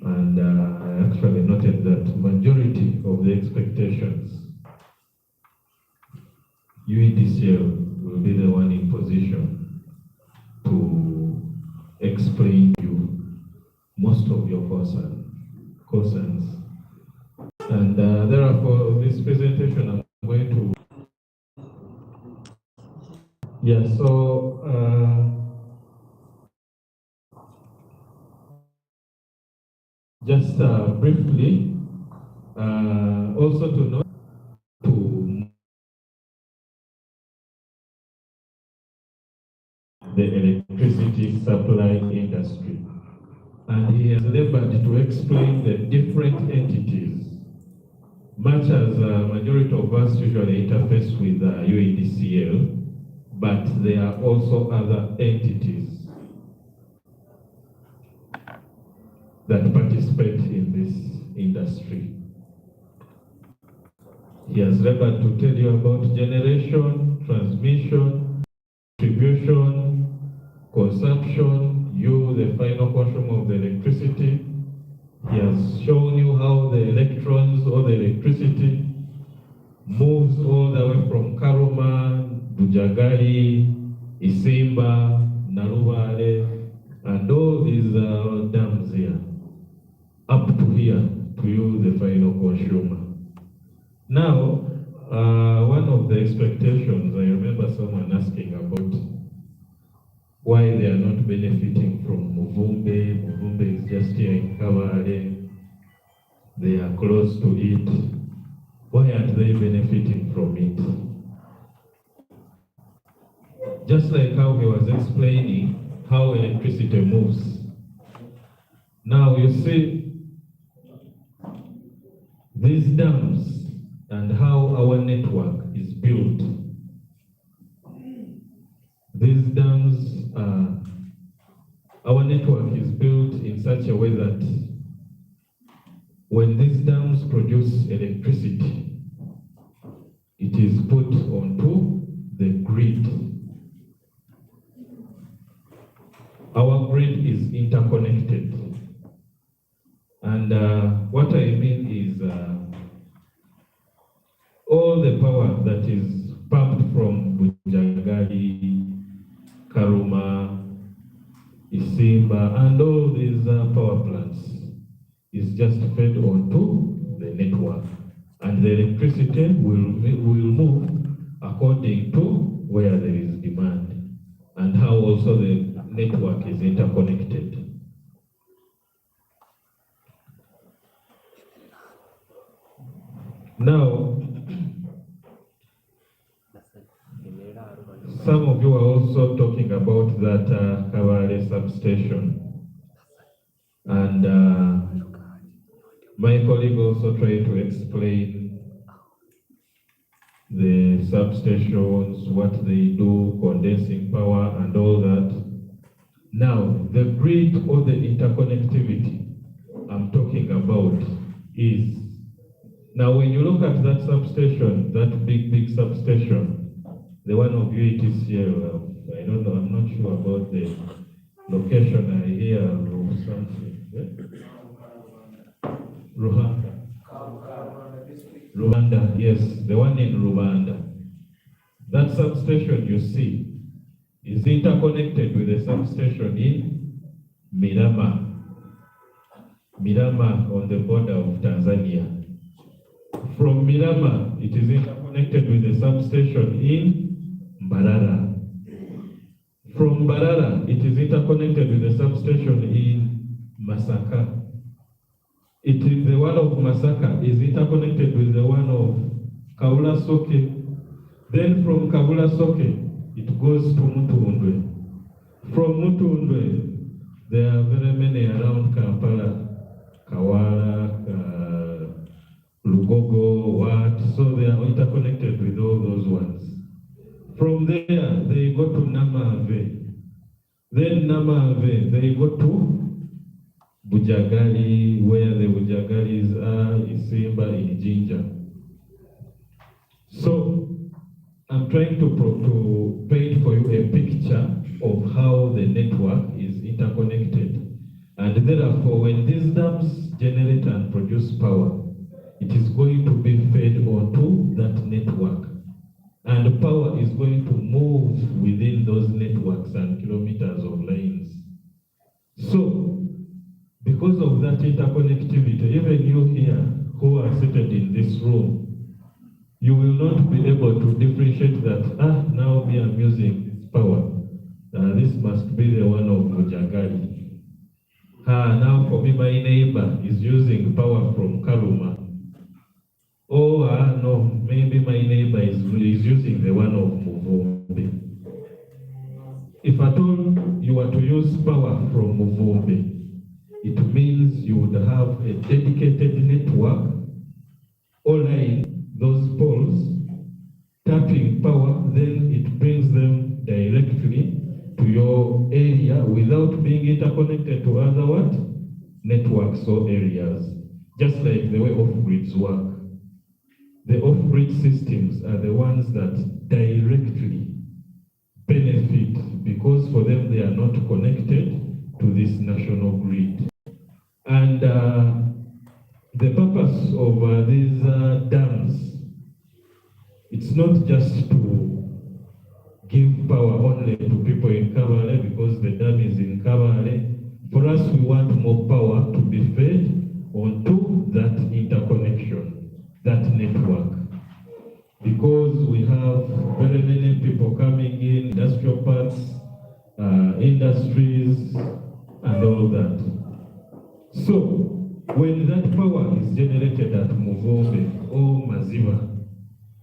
And I actually noted that majority of the expectations, UADCL will be the one in position to explain to you most of your concerns. And therefore, this presentation I'm going to... just briefly, also to note to the electricity supply industry. And he has labored to explain the different entities, much as a majority of us usually interface with UADCL, but there are also other entities that participate in this industry. He has labored to tell you about generation, transmission, distribution, consumption, you, the final consumer of the electricity. He has shown you how the electrons or the electricity moves all the way from Karuma, Bujagari, Isimba, Narubale, and all these dams here, up to here, to you, the final consumer. Now, one of the expectations, I remember someone asking about why they are not benefiting from Muvumbe. Muvumbe is just here in Kabale. They are close to it. Why aren't they benefiting from it? Just like how he was explaining how electricity moves. Now you see these dams and how our network is built. These dams, our network is built in such a way that when these dams produce electricity, it is put onto the grid. Our grid is interconnected. And what I Simba, and all these power plants is just fed onto the network. And the electricity will move according to where there is demand and how also the network is interconnected. Now, some of you are also talking about that Kavale substation. And my colleague also tried to explain the substations, what they do, condensing power and all that. Now, the grid or the interconnectivity I'm talking about is, now when you look at that substation, that big substation, the one of UETCL, I don't know, I'm not sure about the location, I hear something. Rwanda, yes, the one in Rwanda. That substation you see is interconnected with the substation in Mirama on the border of Tanzania. From Mirama, it is interconnected with the substation in Mbarara. From Mbarara, it is interconnected with the substation in Masaka. It is the one of Masaka is interconnected with the one of Kaula Soke. Then from Kaula Soke, it goes to Mutuundwe. From Mutuundwe, there are very many around Kampala, Kawala, Lugogo, Wat, so they are interconnected with all those ones. From there, they go to Namave. Then Namave, they go to Bujagali, where the Bujagalis are, Isimba, in Jinja. So, I'm trying to paint for you a picture of how the network is interconnected. And therefore, when these dams generate and produce power, it is going to be fed onto that network. And power is going to move within those networks and kilometers of lines. So, because of that interconnectivity, even you here who are seated in this room, you will not be able to differentiate that, now me I'm using power. This must be the one of Mujagali. Now for me, my neighbor is using power from Karuma. Oh, no, maybe my neighbor is using the one of Muvumbi. If at all you are to use power from Muvumbi, it means you would have a dedicated network, all-line those poles, tapping power, then it brings them directly to your area without being interconnected to other what? Networks or areas, just like the way off-grids work. The off-grid systems are the ones that directly benefit because for them they are not connected to this national grid. And the purpose of these dams, it's not just to give power only to people in Kabale because the dam is in Kabale. For us, we want more power to be fed onto that interconnection, that network. Because we have very many people coming in, industrial parks, industries, and all that. So, when that power is generated at Muvombe or Maziva,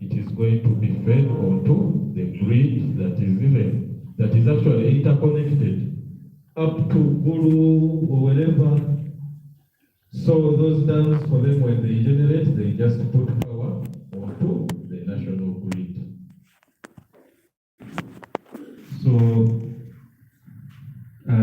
it is going to be fed onto the grid that is actually interconnected up to Guru or wherever. So those dams, for them, when they generate, they just put